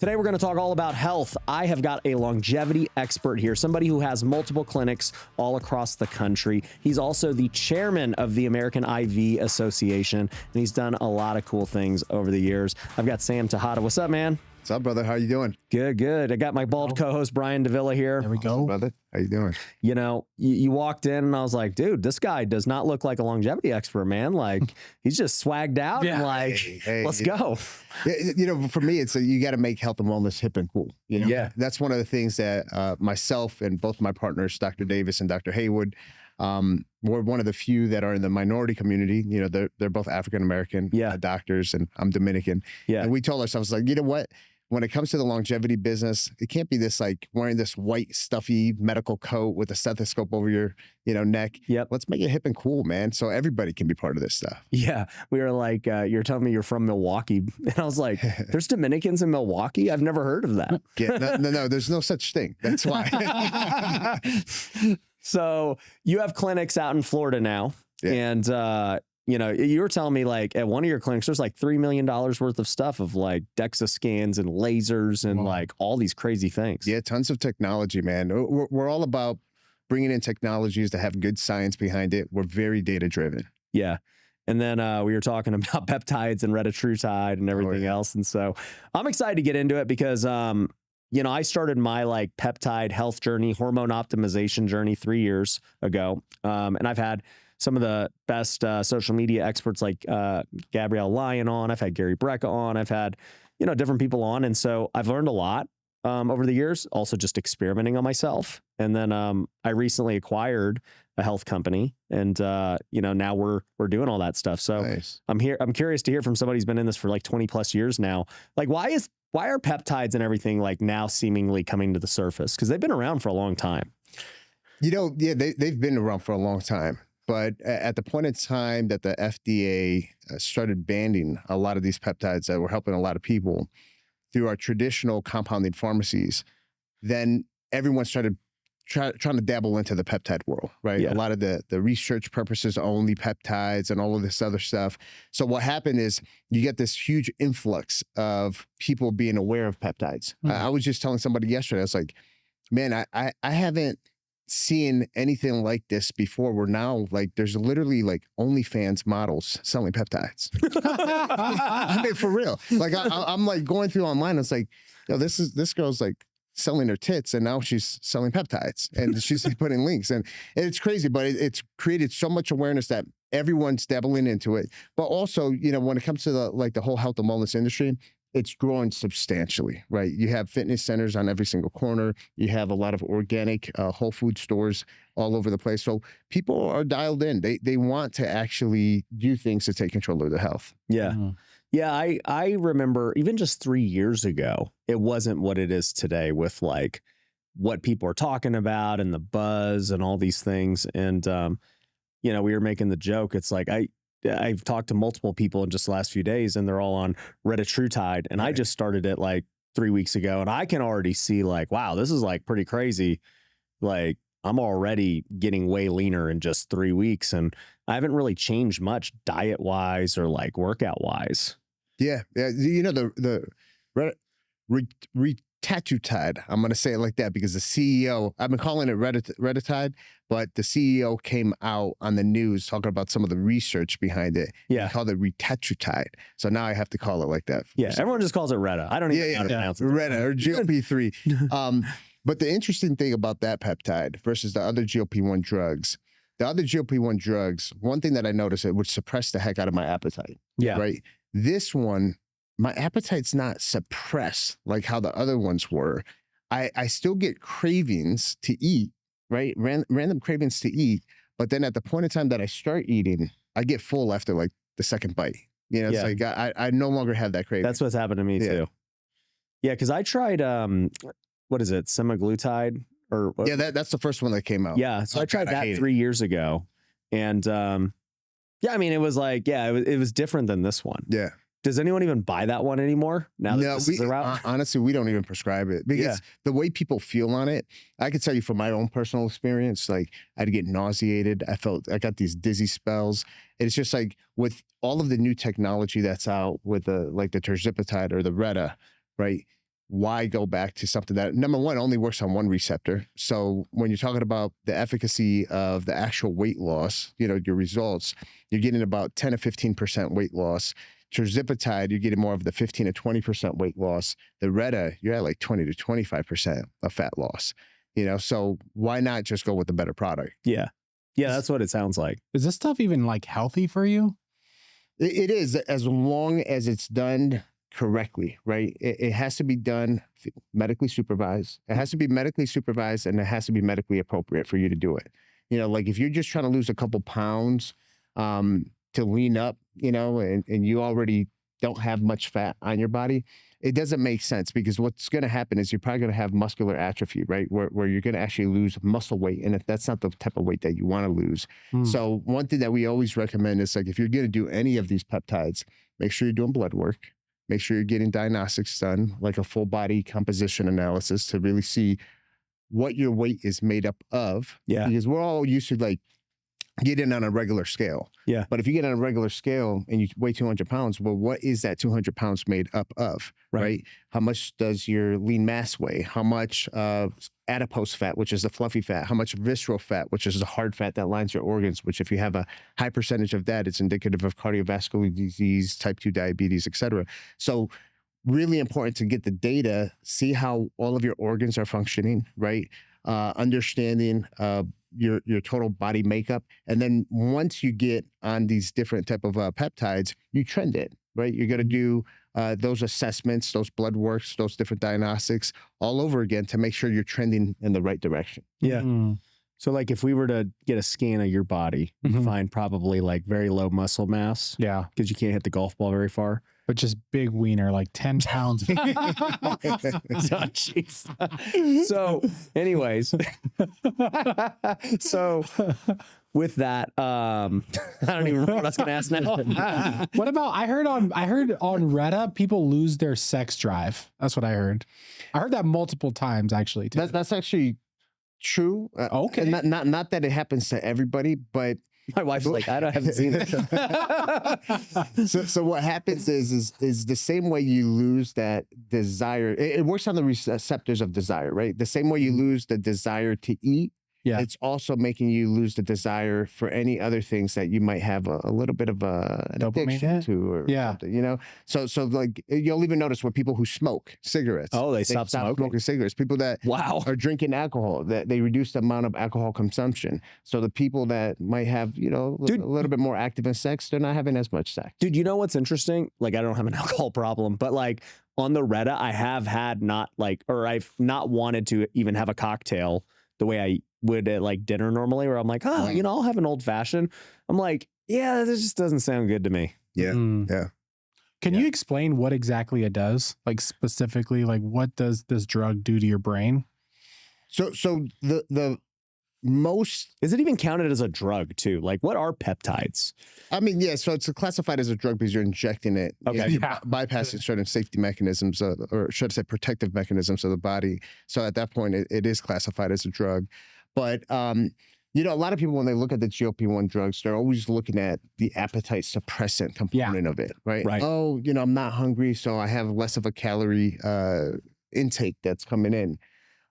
Today, we're going to talk all about health. I have got a longevity expert here, somebody who has multiple clinics all across the country. He's also the chairman of the American IV Association, and he's done a lot of cool things over the years. I've got Sam Tejada. What's up, man? What's up, brother? How you doing? Good, good. I got my bald co-host, Brian Davila, here. There we go. What's up, brother? How you doing? You know, you walked in and I was like, dude, this guy does not look like a longevity expert, man. Like, he's just swagged out and like, Hey, let's go. You know, for me, it's you got to make health and wellness hip and cool. You know? Yeah. That's one of the things that myself and both my partners, Dr. Davis and Dr. Haywood, we're one of the few that are in the minority community. You know, they're both African-American doctors, and I'm Dominican. Yeah. And we told ourselves, like, you know what? When it comes to the longevity business, it can't be this like wearing this white stuffy medical coat with a stethoscope over your, neck. Yep. Let's make it hip and cool, man. So everybody can be part of this stuff. Yeah. We were like, you're telling me you're from Milwaukee. And I was like, there's Dominicans in Milwaukee? I've never heard of that. Yeah, no, there's no such thing. That's why. So you have clinics out in Florida now. Yeah. And, you were telling me like at one of your clinics, there's like $3 million worth of stuff of like DEXA scans and lasers and like all these crazy things. Yeah, tons of technology, man. We're all about bringing in technologies that have good science behind it. We're very data driven. Yeah. And then we were talking about peptides and Retatrutide and everything else. And so I'm excited to get into it because, I started my like peptide health journey, hormone optimization journey 3 years ago. And I've had some of the best social media experts like Gabrielle Lyon on. I've had Gary Brecka on. I've had, different people on. And so I've learned a lot over the years, also just experimenting on myself. And then I recently acquired a health company and, now we're doing all that stuff. So nice. I'm curious to hear from somebody who's been in this for like 20 plus years now. Like, why are peptides and everything like now seemingly coming to the surface? Because they've been around for a long time. They've been around for a long time. But at the point in time that the FDA started banning a lot of these peptides that were helping a lot of people through our traditional compounding pharmacies, then everyone started trying to dabble into the peptide world, right? Yeah. A lot of the research purposes only peptides and all of this other stuff. So what happened is you get this huge influx of people being aware of peptides. Mm-hmm. I was just telling somebody yesterday, I was like, man, I haven't seen anything like this before. We're now like, there's literally like OnlyFans models selling peptides. I mean, for real. Like I'm like going through online. It's like, this girl's like selling her tits and now she's selling peptides and she's putting links and it's crazy, but it's created so much awareness that everyone's dabbling into it. But also, when it comes to the whole health and wellness industry, it's growing substantially, right? You have fitness centers on every single corner. You have a lot of organic whole food stores all over the place. So people are dialed in. They want to actually do things to take control of their health. Yeah. Mm-hmm. Yeah. I remember even just 3 years ago, it wasn't what it is today with like what people are talking about and the buzz and all these things. And, we were making the joke. It's like, I've talked to multiple people in just the last few days and they're all on Retatrutide. And I just started it like 3 weeks ago and I can already see like, wow, this is like pretty crazy. Like I'm already getting way leaner in just 3 weeks and I haven't really changed much diet wise or like workout wise. Yeah. The Retatrutide, I'm going to say it like that because the CEO, I've been calling it Retatrutide, but the CEO came out on the news talking about some of the research behind it. Yeah. He called it Retatrutide. So now I have to call it like that. Yeah. Everyone just calls it Reta. I don't even know how to pronounce it. Reta or GLP-3. But the interesting thing about that peptide versus the other GLP-1 drugs, one thing that I noticed, it would suppress the heck out of my appetite. Yeah. Right. This one, my appetite's not suppressed like how the other ones were. I still get cravings to eat, right? Random cravings to eat. But then at the point in time that I start eating, I get full after like the second bite. It's like I no longer have that craving. That's what's happened to me too. Yeah, because I tried, what is it, semaglutide? That's the first one that came out. Yeah, so I tried that 3 years ago. And it was like, it was different than this one. Yeah. Does anyone even buy that one anymore now that this is around? Honestly, we don't even prescribe it because the way people feel on it, I could tell you from my own personal experience, like I'd get nauseated. I got these dizzy spells. And it's just like with all of the new technology that's out with the tirzepatide or the Reta, right? why go back to something that, number one, only works on one receptor? So when you're talking about the efficacy of the actual weight loss, you know, your results, you're getting about 10 to 15% weight loss. Tirzepatide, you're getting more of the 15 to 20% weight loss. The Reta, you're at like 20 to 25% of fat loss. You know, so why not just go with the better product? Yeah. Yeah, that's what it sounds like. Is this stuff even like healthy for you? It is, as long as it's done correctly, right? It has to be done medically supervised. It has to be medically supervised, and it has to be medically appropriate for you to do it. You know, like if you're just trying to lose a couple pounds to lean up, you know, and you already don't have much fat on your body, it doesn't make sense, because what's going to happen is you're probably going to have muscular atrophy, right? Where you're going to actually lose muscle weight. And if that's not the type of weight that you want to lose. So one thing that we always recommend is, like, if you're going to do any of these peptides, make sure you're doing blood work. Make sure you're getting diagnostics done, like a full body composition analysis, to really see what your weight is made up of. Yeah. Because we're all used to like getting on a regular scale. Yeah. But if you get on a regular scale and you weigh 200 pounds, well, what is that 200 pounds made up of, right? How much does your lean mass weigh? How much adipose fat, which is the fluffy fat? How much visceral fat, which is the hard fat that lines your organs, which if you have a high percentage of that, it's indicative of cardiovascular disease, type 2 diabetes, et cetera. So really important to get the data, see how all of your organs are functioning, right? Understanding your total body makeup. And then once you get on these different type of peptides, you trend it, right? You're going to do those assessments, those blood works, those different diagnostics all over again to make sure you're trending in the right direction. Yeah. So like if we were to get a scan of your body, you find probably like very low muscle mass. Yeah. Because you can't hit the golf ball very far. But just big wiener, like 10 pounds. Jeez. So anyways, so with that, I don't even remember what I was going to ask now. What about, I heard on Reddit, people lose their sex drive. That's what I heard. I heard that multiple times, actually. Too. That's actually true. Okay. Not that it happens to everybody, but my wife's like, I haven't seen it. So what happens is the same way you lose that desire. It works on the receptors of desire, right? The same way you lose the desire to eat. Yeah. It's also making you lose the desire for any other things that you might have a little bit of an addiction to, or something, you know? So like you'll even notice with people who smoke cigarettes. Oh, they stop smoking cigarettes. People that are drinking alcohol, that they reduce the amount of alcohol consumption. So the people that might have, you know, a little bit more active in sex, they're not having as much sex. Dude, you know what's interesting? Like, I don't have an alcohol problem, but like on the Reddit, I have had I've not wanted to even have a cocktail the way I would at like dinner normally, where I'm like, you know, I'll have an old fashioned. I'm like, yeah, this just doesn't sound good to me. Yeah. Yeah. Can you explain what exactly it does? Like specifically, like what does this drug do to your brain? So the most, is it even counted as a drug too? Like, what are peptides? I mean, yeah, so it's classified as a drug because you're injecting it. Okay. You're bypassing certain safety mechanisms, or should I say protective mechanisms of the body. So at that point, it is classified as a drug. But, you know, a lot of people, when they look at the GLP-1 drugs, they're always looking at the appetite suppressant component of it, right? Oh, you know, I'm not hungry, so I have less of a calorie intake that's coming in.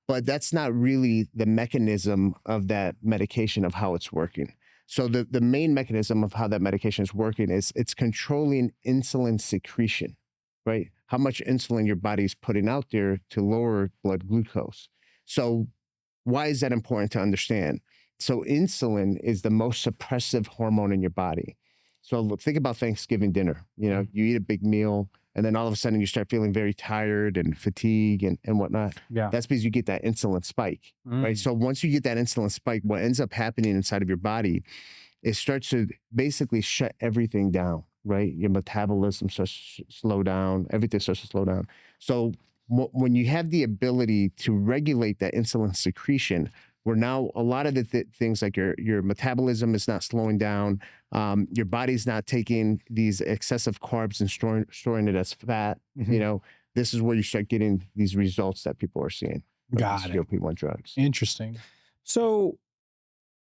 But that's not really the mechanism of that medication, of how it's working. So the main mechanism of how that medication is working is it's controlling insulin secretion, right? How much insulin your body's putting out there to lower blood glucose. So why is that important to understand? So insulin is the most suppressive hormone in your body. So think about Thanksgiving dinner. You know, you eat a big meal, and then all of a sudden you start feeling very tired and fatigue and whatnot. Yeah. That's because you get that insulin spike, right? So once you get that insulin spike, what ends up happening inside of your body, it starts to basically shut everything down, right? Your metabolism starts to slow down. Everything starts to slow down. So when you have the ability to regulate that insulin secretion, where now a lot of the things like your metabolism is not slowing down, your body's not taking these excessive carbs and storing it as fat, you know, this is where you start getting these results that people are seeing. Got it. GLP-1 drugs. Interesting. So,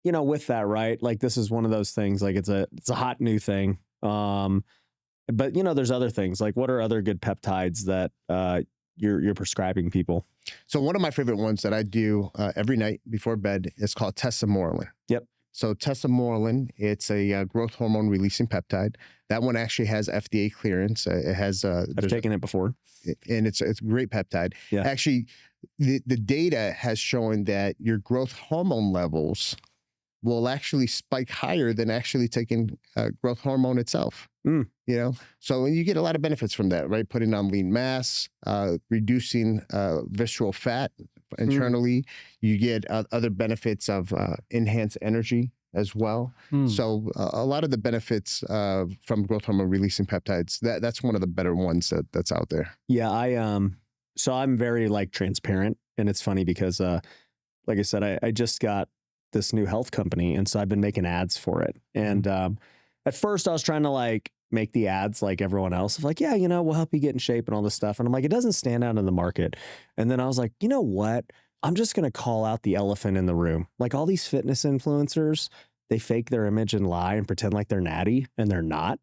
you know, with that, right? Like, this is one of those things, like it's a hot new thing. But, you know, there's other things, like what are other good peptides that you're prescribing people. So one of my favorite ones that I do every night before bed is called Testosterone. Yep. So Testosterone, it's a growth hormone releasing peptide. That one actually has FDA clearance. It has. I've taken it before, and it's a great peptide. Yeah. Actually, the data has shown that your growth hormone levels will actually spike higher than actually taking growth hormone itself. Mm. You know, so you get a lot of benefits from that, right? Putting on lean mass, reducing visceral fat internally. You get other benefits of enhanced energy as well. So a lot of the benefits from growth hormone releasing peptides, that's one of the better ones that's out there. Yeah, so I'm very like transparent, and it's funny because like I said, I just got this new health company, and so I've been making ads for it. And at first I was trying to like make the ads like everyone else, of like, yeah, you know, we'll help you get in shape and all this stuff. And I'm like, it doesn't stand out in the market. And then I was like, you know what? I'm just going to call out the elephant in the room. Like all these fitness influencers, they fake their image and lie and pretend like they're natty, and they're not.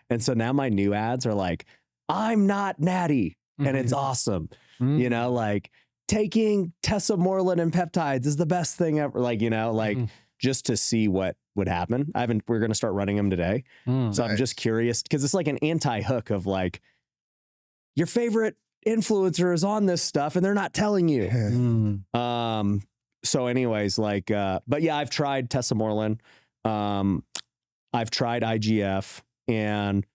And so now my new ads are like, I'm not natty, and it's awesome. You know, like taking testosterone and peptides is the best thing ever. Like, you know, like just to see what would happen. We're going to start running them today. So I'm just curious, because it's like an anti-hook of like, your favorite influencer is on this stuff and they're not telling you. So anyways, like, but yeah, I've tried testosterone. I've tried IGF, and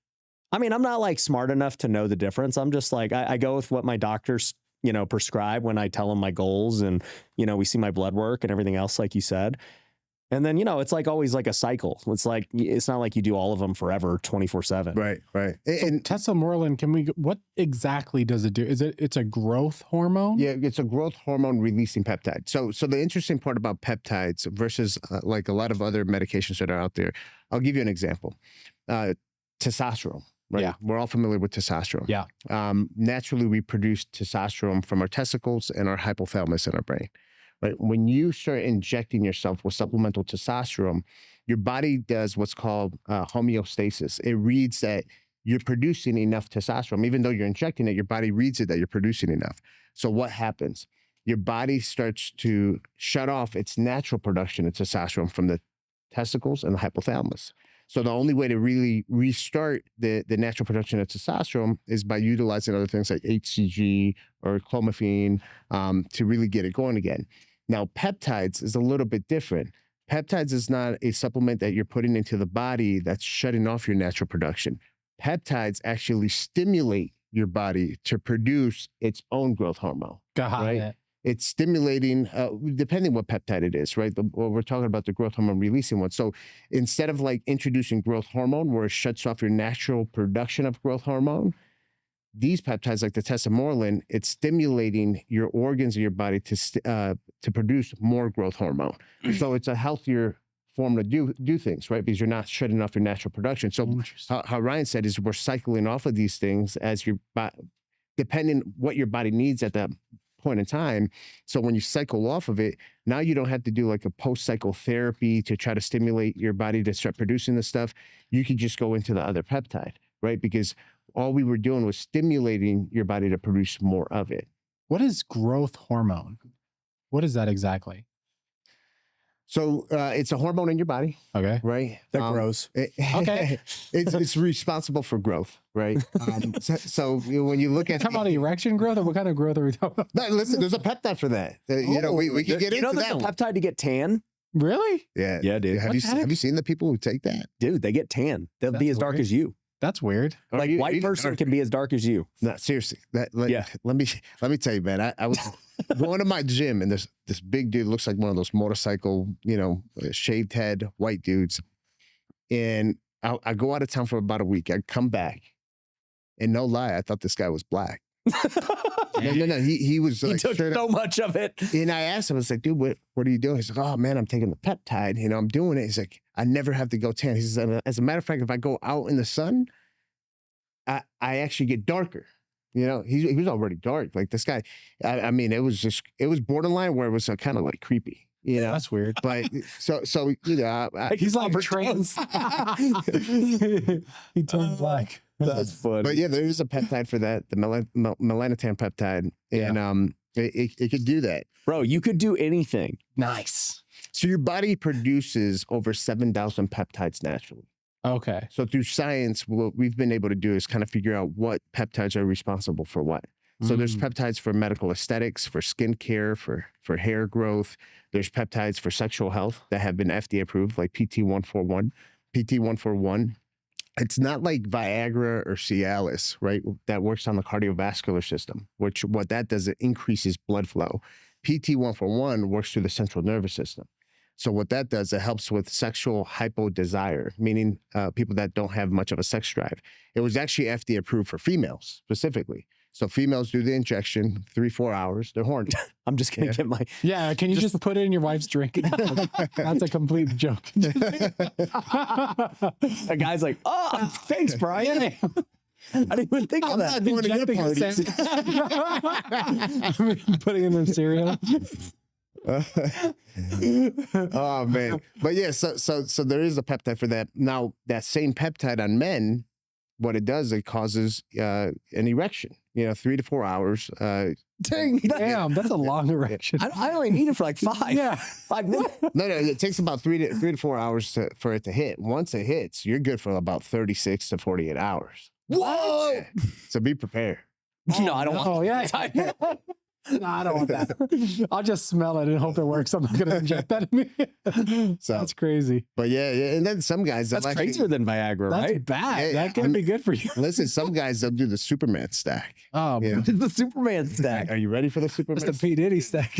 I mean, I'm not like smart enough to know the difference. I'm just like, I go with what my doctors, you know, prescribe when I tell them my goals, and, you know, we see my blood work and everything else, like you said. And then, you know, it's like always like a cycle. It's like, it's not like you do all of them forever 24/7. Right. And testosterone, what exactly does it do? It's a growth hormone? Yeah, it's a growth hormone releasing peptide. So the interesting part about peptides versus like a lot of other medications that are out there, I'll give you an example. Testosterone, right? Yeah. We're all familiar with testosterone. Yeah. Naturally, we produce testosterone from our testicles and our hypothalamus in our brain. Right? When you start injecting yourself with supplemental testosterone, your body does what's called homeostasis. It reads that you're producing enough testosterone. Even though you're injecting it, your body reads it that you're producing enough. So what happens? Your body starts to shut off its natural production of testosterone from the testicles and the hypothalamus. So the only way to really restart the natural production of testosterone is by utilizing other things like HCG or clomiphene to really get it going again. Now, peptides is a little bit different. Peptides is not a supplement that you're putting into the body that's shutting off your natural production. Peptides actually stimulate your body to produce its own growth hormone. Right? It's stimulating, depending what peptide it is, right? We're talking about the growth hormone releasing one. So instead of like introducing growth hormone where it shuts off your natural production of growth hormone, these peptides, like the testosterone, it's stimulating your organs of your body to produce more growth hormone. So it's a healthier form to do things, right? Because you're not shutting off your natural production. So how Ryan said is we're cycling off of these things as your depending what your body needs at that point in time. So when you cycle off of it, now you don't have to do like a post-cycle therapy to try to stimulate your body to start producing this stuff. You can just go into the other peptide, right? Because all we were doing was stimulating your body to produce more of it. What is growth hormone? What is that exactly? So it's a hormone in your body. Okay. Right? That grows. Okay. It's responsible for growth, right? So when you look at... Talking about erection growth, or what kind of growth are we talking about? No, listen, there's a peptide for that. You know, we can get into that. There's a peptide to get tan? Really? Yeah. Yeah, dude. Have you seen the people who take that? Dude, they get tan. They'll be as dark as you. That's weird. Like white person can be as dark as you. No, seriously. Let me tell you, man. I was going to my gym, and this big dude looks like one of those motorcycle, you know, shaved head white dudes. And I go out of town for about a week. I come back, and no lie, I thought this guy was black. No. He was. He took so much of it. And I asked him, I was like, dude, what are you doing? He's like, oh man, I'm taking the peptide. You know, I'm doing it. He's like, I never have to go tan. He says, as a matter of fact, if I go out in the sun, I actually get darker. You know, he was already dark. Like this guy, I mean, it was borderline where it was kind of like creepy. You know, that's weird. But so you know, he's like trans. He turned black. That's funny. But yeah, there is a peptide for that, the melanotan peptide, and it could do that. Bro, you could do anything. Nice. So your body produces over 7,000 peptides naturally. Okay. So through science, what we've been able to do is kind of figure out what peptides are responsible for what. So there's peptides for medical aesthetics, for skin care, for hair growth. There's peptides for sexual health that have been FDA approved, like PT141. PT141, it's not like Viagra or Cialis, right? That works on the cardiovascular system, which what that does, it increases blood flow. PT141 works through the central nervous system. So what that does, it helps with sexual hypodesire, meaning people that don't have much of a sex drive. It was actually FDA approved for females specifically. So females do the injection, 3-4 hours, they're horny. I'm just gonna get my Can you just put it in your wife's drink? That's a complete joke. a guy's like, oh, thanks, Brian. I didn't even think of that. I'm not going to parties. Putting in the cereal. Oh man. But yeah, so there is a peptide for that. Now that same peptide on men, what it does, it causes an erection, 3 to 4 hours. Dang, Damn, that's a long erection. I only need it for like 5. Yeah. 5 minutes. No, it takes about 3 to 4 hours for it to hit. Once it hits, you're good for about 36 to 48 hours. Whoa. So be prepared. No, I don't want. Oh, yeah. No, I don't want that. I'll just smell it and hope it works. I'm not going to inject that in me. So That's crazy. But yeah, and then some guys, That's crazier than Viagra, That's right? bad. Yeah, That can be good for you. listen, some guys, they'll do the Superman stack. Oh, Yeah. The Superman stack. Are you ready for the Superman That's the P. Diddy stack.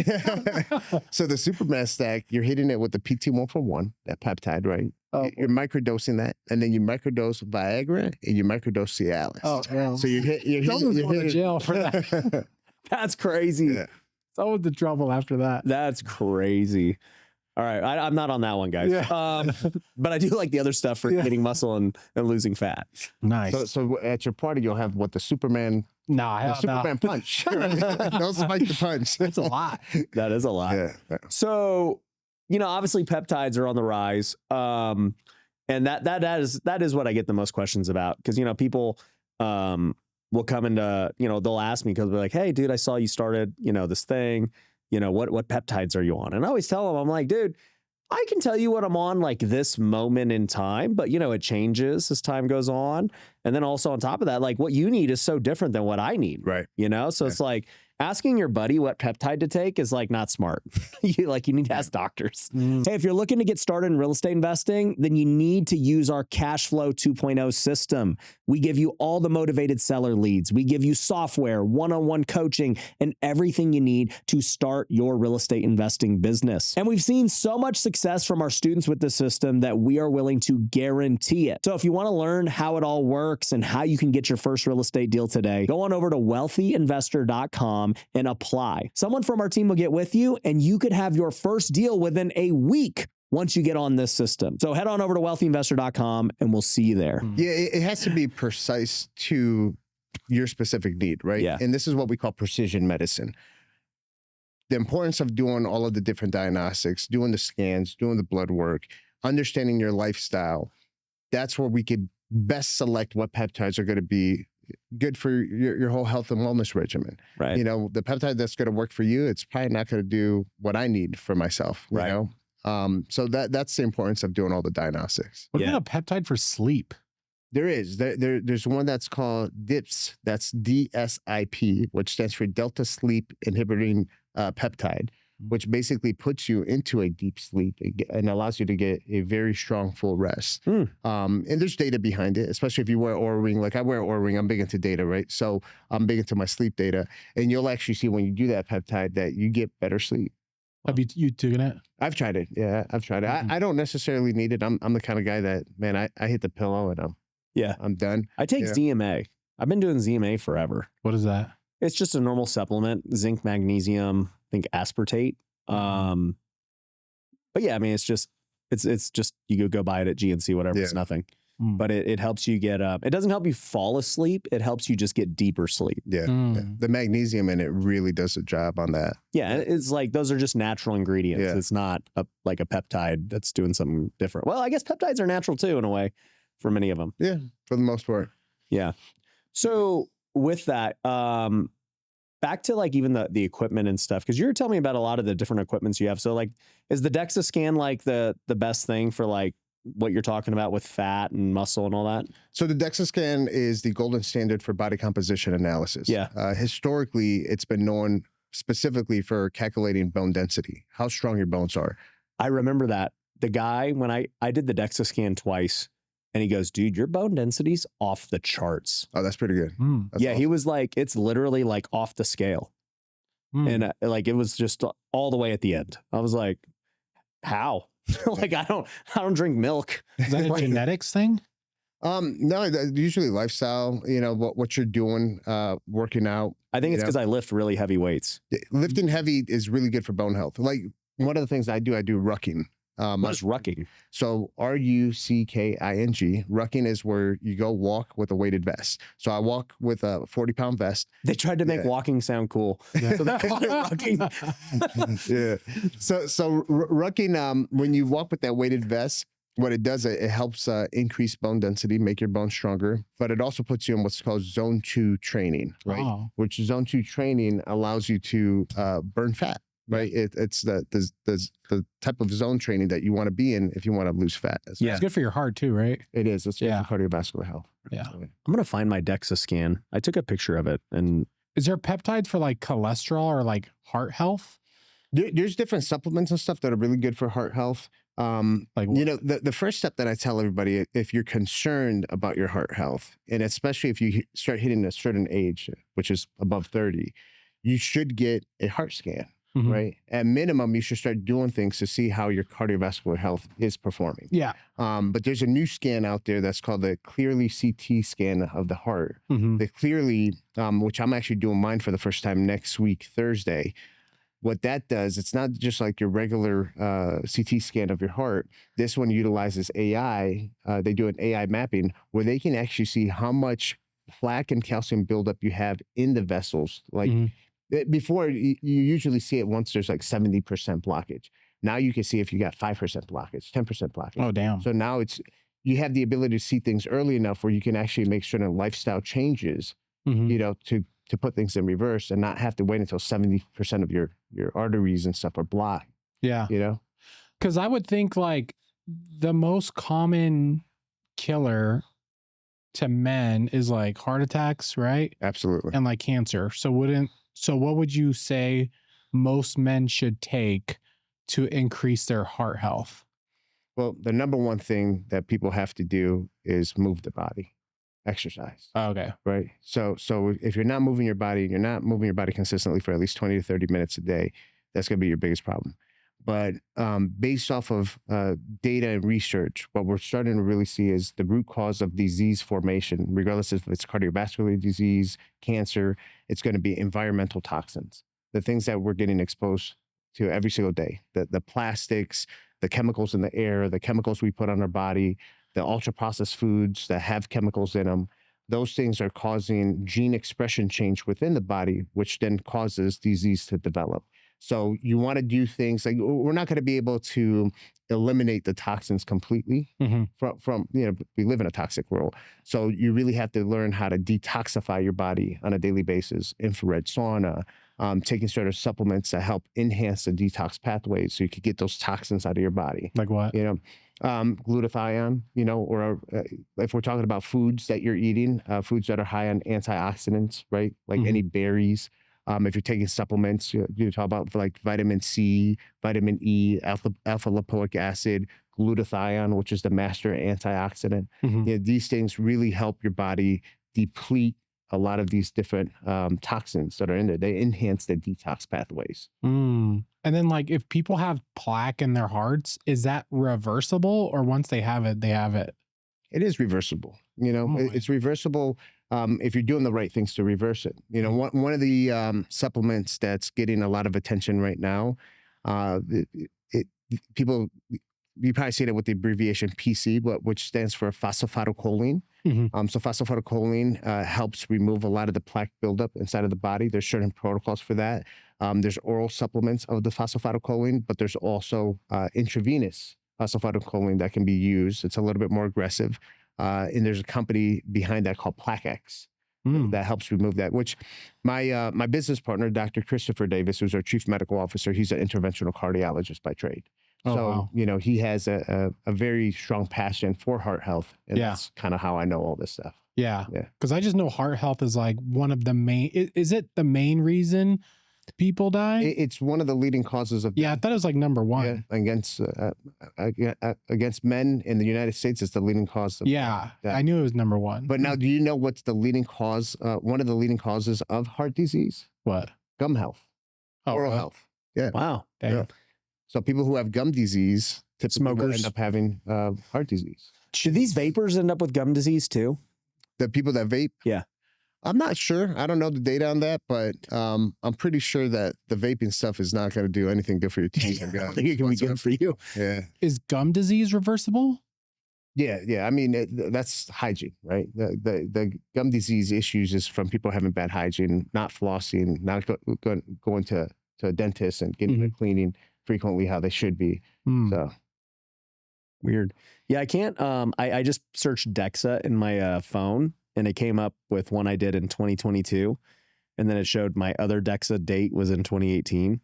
So the Superman stack, you're hitting it with the PT141, that peptide, right? Oh. You're microdosing that, and then you microdose Viagra and you microdose Cialis. Oh, yeah. So you're Someone's hitting going to jail for that. That's crazy. Yeah. Someone's in trouble after that. That's crazy. All right, I'm not on that one, guys. Yeah. But I do like the other stuff for getting muscle and losing fat. Nice. So at your party, you'll have what the Superman Superman punch. Don't spike the punch. That's a lot. That is a lot. Yeah. So, obviously peptides are on the rise. And that is what I get the most questions about. Because, people will come into, they'll ask me because they're like, hey, dude, I saw you started, this thing, what peptides are you on? And I always tell them, I'm like, dude, I can tell you what I'm on like this moment in time, but it changes as time goes on. And then also on top of that, like what you need is so different than what I need. Right. So it's like asking your buddy what peptide to take is like not smart. You need to ask doctors. Hey, if you're looking to get started in real estate investing, then you need to use our Cash Flow 2.0 system. We give you all the motivated seller leads. We give you software, one-on-one coaching, and everything you need to start your real estate investing business. And we've seen so much success from our students with the system that we are willing to guarantee it. So if you want to learn how it all works and how you can get your first real estate deal today, go on over to wealthyinvestor.com and apply. Someone from our team will get with you and you could have your first deal within a week once you get on this system. So head on over to wealthyinvestor.com and we'll see you there. Yeah, it has to be precise to your specific need, right? Yeah. And this is what we call precision medicine. The importance of doing all of the different diagnostics, doing the scans, doing the blood work, understanding your lifestyle. That's where we could best select what peptides are going to be good for your whole health and wellness regimen. Right. The peptide that's going to work for you, it's probably not going to do what I need for myself. Right. So that's the importance of doing all the diagnostics. What about a peptide for sleep? There's one that's called DIPS. That's DSIP, which stands for Delta Sleep Inhibiting Peptide, which basically puts you into a deep sleep and allows you to get a very strong full rest. And there's data behind it, especially if you wear Oura Ring. Like I wear Oura Ring, I'm big into data, right? So I'm big into my sleep data. And you'll actually see when you do that peptide that you get better sleep. Have you taken it? I've tried it. Yeah, I've tried it. I don't necessarily need it. I'm the kind of guy that, man, I hit the pillow and I'm done. I take ZMA. I've been doing ZMA forever. What is that? It's just a normal supplement, zinc, magnesium, I think aspartate. But yeah, I mean, it's just you go buy it at GNC, whatever. It's nothing. But it helps you get it doesn't help you fall asleep. It helps you just get deeper sleep. Yeah. The magnesium in it really does a job on that. Yeah. And it's like, those are just natural ingredients. Yeah. It's not like a peptide that's doing something different. Well, I guess peptides are natural too, in a way, for many of them. Yeah. For the most part. Yeah. So with that, back to like even the equipment and stuff, because you were telling me about a lot of the different equipments you have. So like, is the DEXA scan like the best thing for like what you're talking about with fat and muscle and all that? So the DEXA scan is the golden standard for body composition analysis. Yeah. Historically, it's been known specifically for calculating bone density, how strong your bones are. I remember that. The guy, when I did the DEXA scan twice, and he goes, dude, your bone density's off the charts. Oh, that's pretty good. That's Yeah, awesome. he was like, it's literally like off the scale. And like, it was just all the way at the end. I was like, how? Like, I don't drink milk. Is that a genetics thing? No, usually lifestyle, you know, what you're doing, working out. I think it's because I lift really heavy weights. Lifting heavy is really good for bone health. Like one of the things I do rucking. What is rucking? So RUCKING. Rucking is where you go walk with a weighted vest. So I walk with a 40-pound vest. They tried to make walking sound cool. Yeah. So they called it rucking. Yeah. So rucking, when you walk with that weighted vest, what it does, it helps increase bone density, make your bones stronger, but it also puts you in what's called zone 2 training, right? Oh. Which zone 2 training allows you to burn fat. Right, it's the type of zone training that you want to be in if you want to lose fat. Yeah, it's good for your heart too, right? It is. It's good for cardiovascular health. Yeah, I'm gonna find my DEXA scan. I took a picture of it. And is there peptides for like cholesterol or like heart health? There's different supplements and stuff that are really good for heart health. Like you know, the first step that I tell everybody, if you're concerned about your heart health, and especially if you start hitting a certain age, which is above 30, you should get a heart scan. Mm-hmm. Right. At minimum, you should start doing things to see how your cardiovascular health is performing. Yeah. But there's a new scan out there that's called the Clearly CT scan of the heart. Mm-hmm. The Clearly, which I'm actually doing mine for the first time next week, Thursday. What that does, it's not just like your regular CT scan of your heart. This one utilizes AI. They do an AI mapping where they can actually see how much plaque and calcium buildup you have in the vessels. Like, before, you usually see it once there's like 70% blockage. Now you can see if you got 5% blockage, 10% blockage. Oh, damn. So now you have the ability to see things early enough where you can actually make certain lifestyle changes, you know, to put things in reverse and not have to wait until 70% of your arteries and stuff are blocked. Yeah. You know? Because I would think like the most common killer to men is like heart attacks, right? Absolutely. And like cancer. So what would you say most men should take to increase their heart health? Well, the number one thing that people have to do is move the body, exercise. Oh, okay. Right. So if you're not moving your body, you're not moving your body consistently for at least 20 to 30 minutes a day, that's going to be your biggest problem. But based off of data and research, what we're starting to really see is the root cause of disease formation, regardless if it's cardiovascular disease, cancer, it's going to be environmental toxins, the things that we're getting exposed to every single day, the plastics, the chemicals in the air, the chemicals we put on our body, the ultra-processed foods that have chemicals in them. Those things are causing gene expression change within the body, which then causes disease to develop. So you want to do things like, we're not going to be able to eliminate the toxins completely from, you know, we live in a toxic world. So you really have to learn how to detoxify your body on a daily basis, infrared sauna, taking certain supplements that help enhance the detox pathways so you could get those toxins out of your body. Like what? You know, glutathione, you know, or if we're talking about foods that you're eating, foods that are high on antioxidants, right? Like any berries. If you're taking supplements, you talk about like vitamin C, vitamin E, alpha lipoic acid, glutathione, which is the master antioxidant. You know, these things really help your body deplete a lot of these different toxins that are in there. They enhance the detox pathways. And then like if people have plaque in their hearts, is that reversible, or once they have it, they have it? It is reversible. You know, it's reversible if you're doing the right things to reverse it. You know, one of the supplements that's getting a lot of attention right now, people, you probably see that with the abbreviation PC, which stands for phosphatidylcholine. So phosphatidylcholine helps remove a lot of the plaque buildup inside of the body. There's certain protocols for that. There's oral supplements of the phosphatidylcholine, but there's also intravenous phosphatidylcholine that can be used. It's a little bit more aggressive. And there's a company behind that called PlaqueX Mm. that helps remove that, which my business partner, Dr. Christopher Davis, who's our chief medical officer, he's an interventional cardiologist by trade. Oh, So, wow. you know, he has a very strong passion for heart health. And Yeah. that's kind of how I know all this stuff. Yeah. Yeah. Because I just know heart health is like one of the main, is it the main reason people die? It's one of the leading causes of Yeah, I death. thought it was like number one. Yeah, against men in the United States. It's the leading cause of Yeah, death. I knew it was number one. But now, do you know what's the leading cause? One of the leading causes of heart disease? What? Gum health, oral health. Yeah. Wow. Dang. Yeah. So people who have gum disease typically will Smokers. end up having heart disease. Should these vapors end up with gum disease too? The people that vape? Yeah. I'm not sure. I don't know the data on that, but I'm pretty sure that the vaping stuff is not going to do anything good for your teeth and I gums. think it can be good for you. Yeah. Is gum disease reversible? Yeah. I mean, that's hygiene, right? The gum disease issues is from people having bad hygiene, not flossing, not going to a dentist and getting their cleaning frequently how they should be. Hmm. So Weird. Yeah, I can't. I just searched DEXA in my phone, and it came up with one I did in 2022, and then it showed my other DEXA date was in 2018.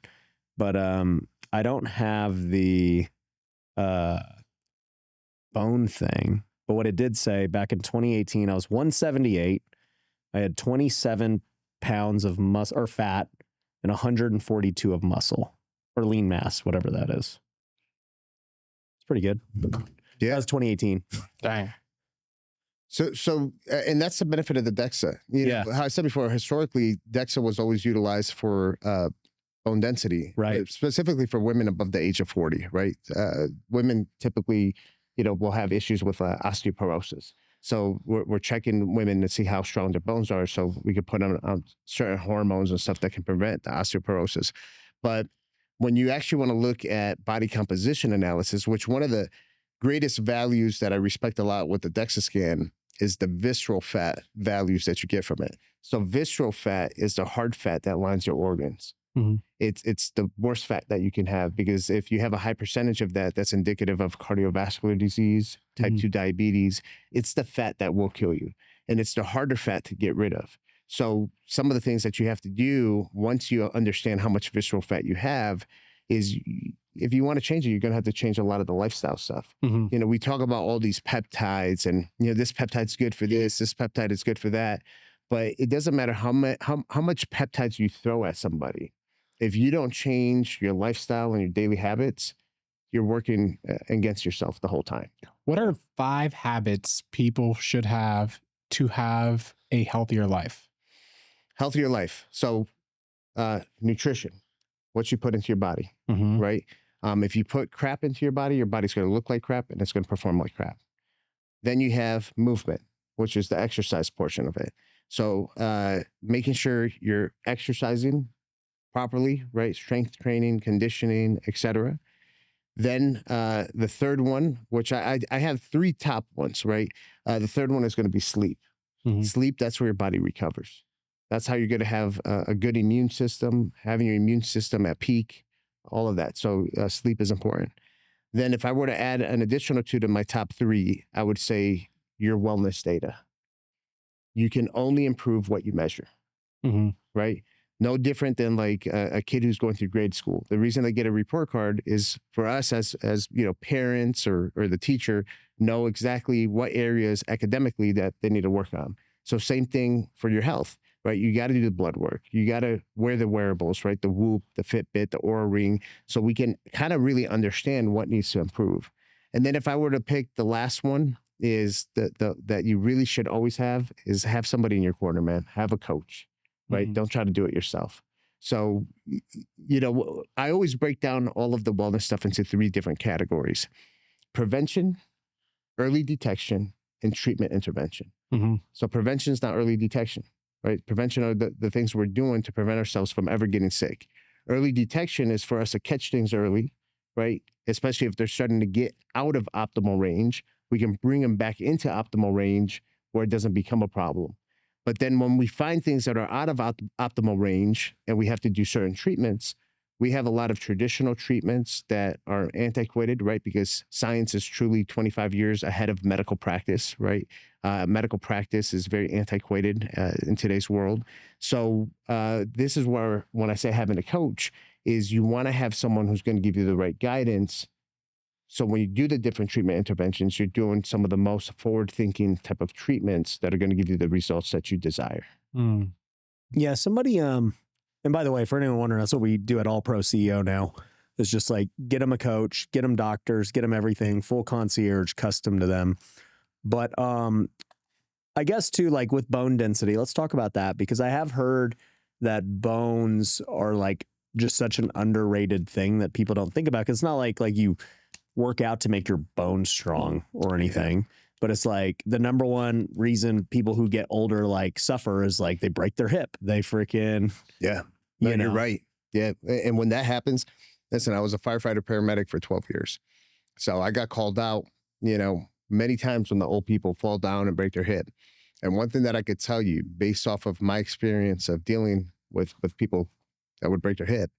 But I don't have the bone thing. But what it did say back in 2018, I was 178. I had 27 pounds of muscle or fat and 142 of muscle or lean mass, whatever that is. It's pretty good. Yeah. That was 2018. Dang. So, and that's the benefit of the DEXA. You know, how I said before, historically, DEXA was always utilized for bone density, right? Specifically for women above the age of 40, right? Women typically, will have issues with osteoporosis. So we're checking women to see how strong their bones are, so we could put them on certain hormones and stuff that can prevent the osteoporosis. But when you actually want to look at body composition analysis, which one of the greatest values that I respect a lot with the DEXA scan is the visceral fat values that you get from it. So visceral fat is the hard fat that lines your organs. Mm-hmm. It's the worst fat that you can have, because if you have a high percentage of that, that's indicative of cardiovascular disease, type 2 diabetes. It's the fat that will kill you. And it's the harder fat to get rid of. So some of the things that you have to do once you understand how much visceral fat you have is, if you want to change it, you're going to have to change a lot of the lifestyle stuff. Mm-hmm. We talk about all these peptides and, this peptide's good for this peptide is good for that. But it doesn't matter how much peptides you throw at somebody. If you don't change your lifestyle and your daily habits, you're working against yourself the whole time. What are 5 habits people should have to have a healthier life? Healthier life. So nutrition, what you put into your body, Mm-hmm. right? If you put crap into your body's going to look like crap and it's going to perform like crap. Then you have movement, which is the exercise portion of it. So making sure you're exercising properly, right? Strength training, conditioning, etc. Then the third one, which I have 3 top ones, right? The third one is going to be sleep. Mm-hmm. Sleep, that's where your body recovers. That's how you're going to have a good immune system, having your immune system at peak, all of that. So sleep is important. Then if I were to add an additional 2 to my top 3, I would say your wellness data. You can only improve what you measure, right? No different than like a kid who's going through grade school. The reason they get a report card is for us as parents or the teacher know exactly what areas academically that they need to work on. So same thing for your health, right? You got to do the blood work. You got to wear the wearables, right? The Whoop, the Fitbit, the Oura Ring, so we can kind of really understand what needs to improve. And then if I were to pick the last one, is that you really should always have somebody in your corner, man. Have a coach. Right? Don't try to do it yourself. So, I always break down all of the wellness stuff into 3 different categories: prevention, early detection, and treatment intervention. Mm-hmm. So prevention is not early detection, right? Prevention are the things we're doing to prevent ourselves from ever getting sick. Early detection is for us to catch things early, right? Especially if they're starting to get out of optimal range, we can bring them back into optimal range where it doesn't become a problem. But then when we find things that are out of optimal range and we have to do certain treatments, We have a lot of traditional treatments that are antiquated, right? Because science is truly 25 years ahead of medical practice, right? Medical practice is very antiquated in today's world. So this is where, when I say having a coach, is you want to have someone who's going to give you the right guidance. So when you do the different treatment interventions, you're doing some of the most forward-thinking type of treatments that are going to give you the results that you desire. Mm. Yeah, somebody, and by the way, for anyone wondering, that's what we do at All Pro CEO now. It's just like, get them a coach, get them doctors, get them everything, full concierge, custom to them. But I guess too, like with bone density, let's talk about that, because I have heard that bones are like just such an underrated thing that people don't think about. Cause it's not like you work out to make your bones strong or anything, but it's like the number one reason people who get older like suffer is like they break their hip. They freaking You're right. Yeah, and when that happens, listen, I was a firefighter paramedic for 12 years, so I got called out, many times when the old people fall down and break their hip. And one thing that I could tell you, based off of my experience of dealing with people that would break their hip,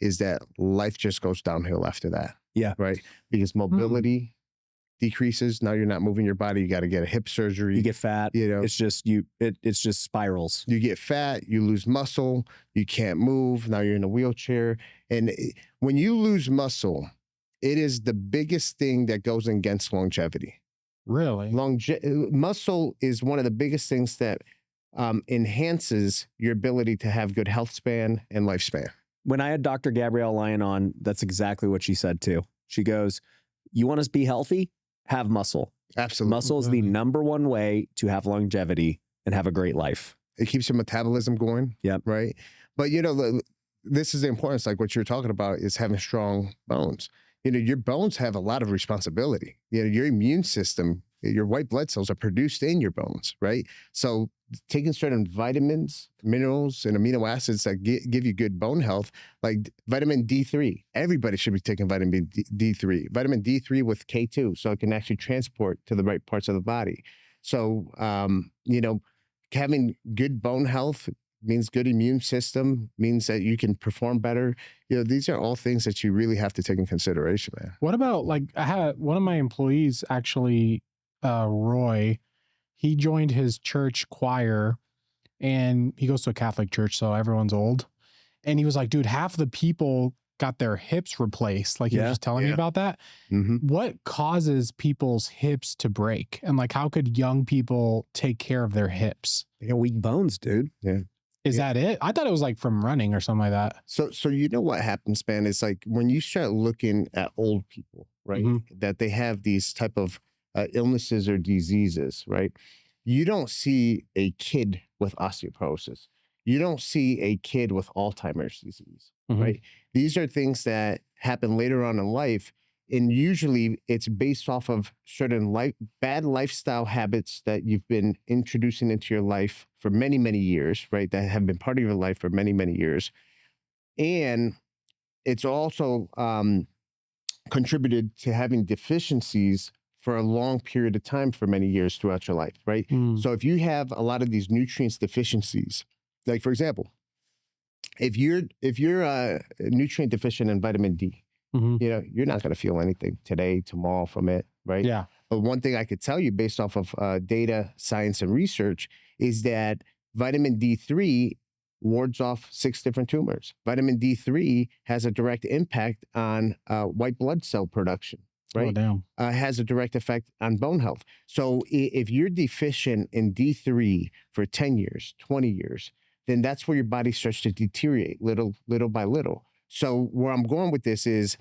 is that life just goes downhill after that. Yeah. Right. Because mobility decreases. Now you're not moving your body. You got to get a hip surgery. You get fat. It's just it's just spirals. You get fat. You lose muscle. You can't move. Now you're in a wheelchair. And when you lose muscle, it is the biggest thing that goes against longevity. Really? Muscle is one of the biggest things that enhances your ability to have good health span and lifespan. When I had Dr. Gabrielle Lyon on, that's exactly what she said too. She goes, you want to be healthy? Have muscle. Absolutely. Muscle is the number one way to have longevity and have a great life. It keeps your metabolism going. Yep. Right. But, this is the importance, like what you're talking about, is having strong bones. Your bones have a lot of responsibility. Your immune system, your white blood cells are produced in your bones, right? So taking certain vitamins, minerals, and amino acids that give you good bone health, like vitamin D3. Everybody should be taking vitamin D3. Vitamin D3 with K2, so it can actually transport to the right parts of the body. So, having good bone health means good immune system, means that you can perform better. These are all things that you really have to take in consideration, man. What about, like, I had one of my employees actually, Roy, he joined his church choir, and he goes to a Catholic church, so everyone's old. And he was like, dude, half the people got their hips replaced. Like, he was just telling me about that. Mm-hmm. What causes people's hips to break? And like, how could young people take care of their hips? They got weak bones, dude. Yeah. Is that it? I thought it was like from running or something like that. So what happens, man, is like when you start looking at old people, right, that they have these type of illnesses or diseases, right? You don't see a kid with osteoporosis. You don't see a kid with Alzheimer's disease, right? These are things that happen later on in life. And usually it's based off of certain bad lifestyle habits that you've been introducing into your life for many, many years, right? That have been part of your life for many, many years. And it's also contributed to having deficiencies for a long period of time for many years throughout your life, right? So if you have a lot of these nutrients deficiencies, like for example, if you're nutrient deficient in vitamin D, you're not going to feel anything today, tomorrow from it, right? Yeah. But one thing I could tell you based off of data, science, and research is that vitamin D3 wards off 6 different tumors. Vitamin D3 has a direct impact on white blood cell production, right? Oh, damn. Has a direct effect on bone health. So if you're deficient in D3 for 10 years, 20 years, then that's where your body starts to deteriorate little by little. So where I'm going with this is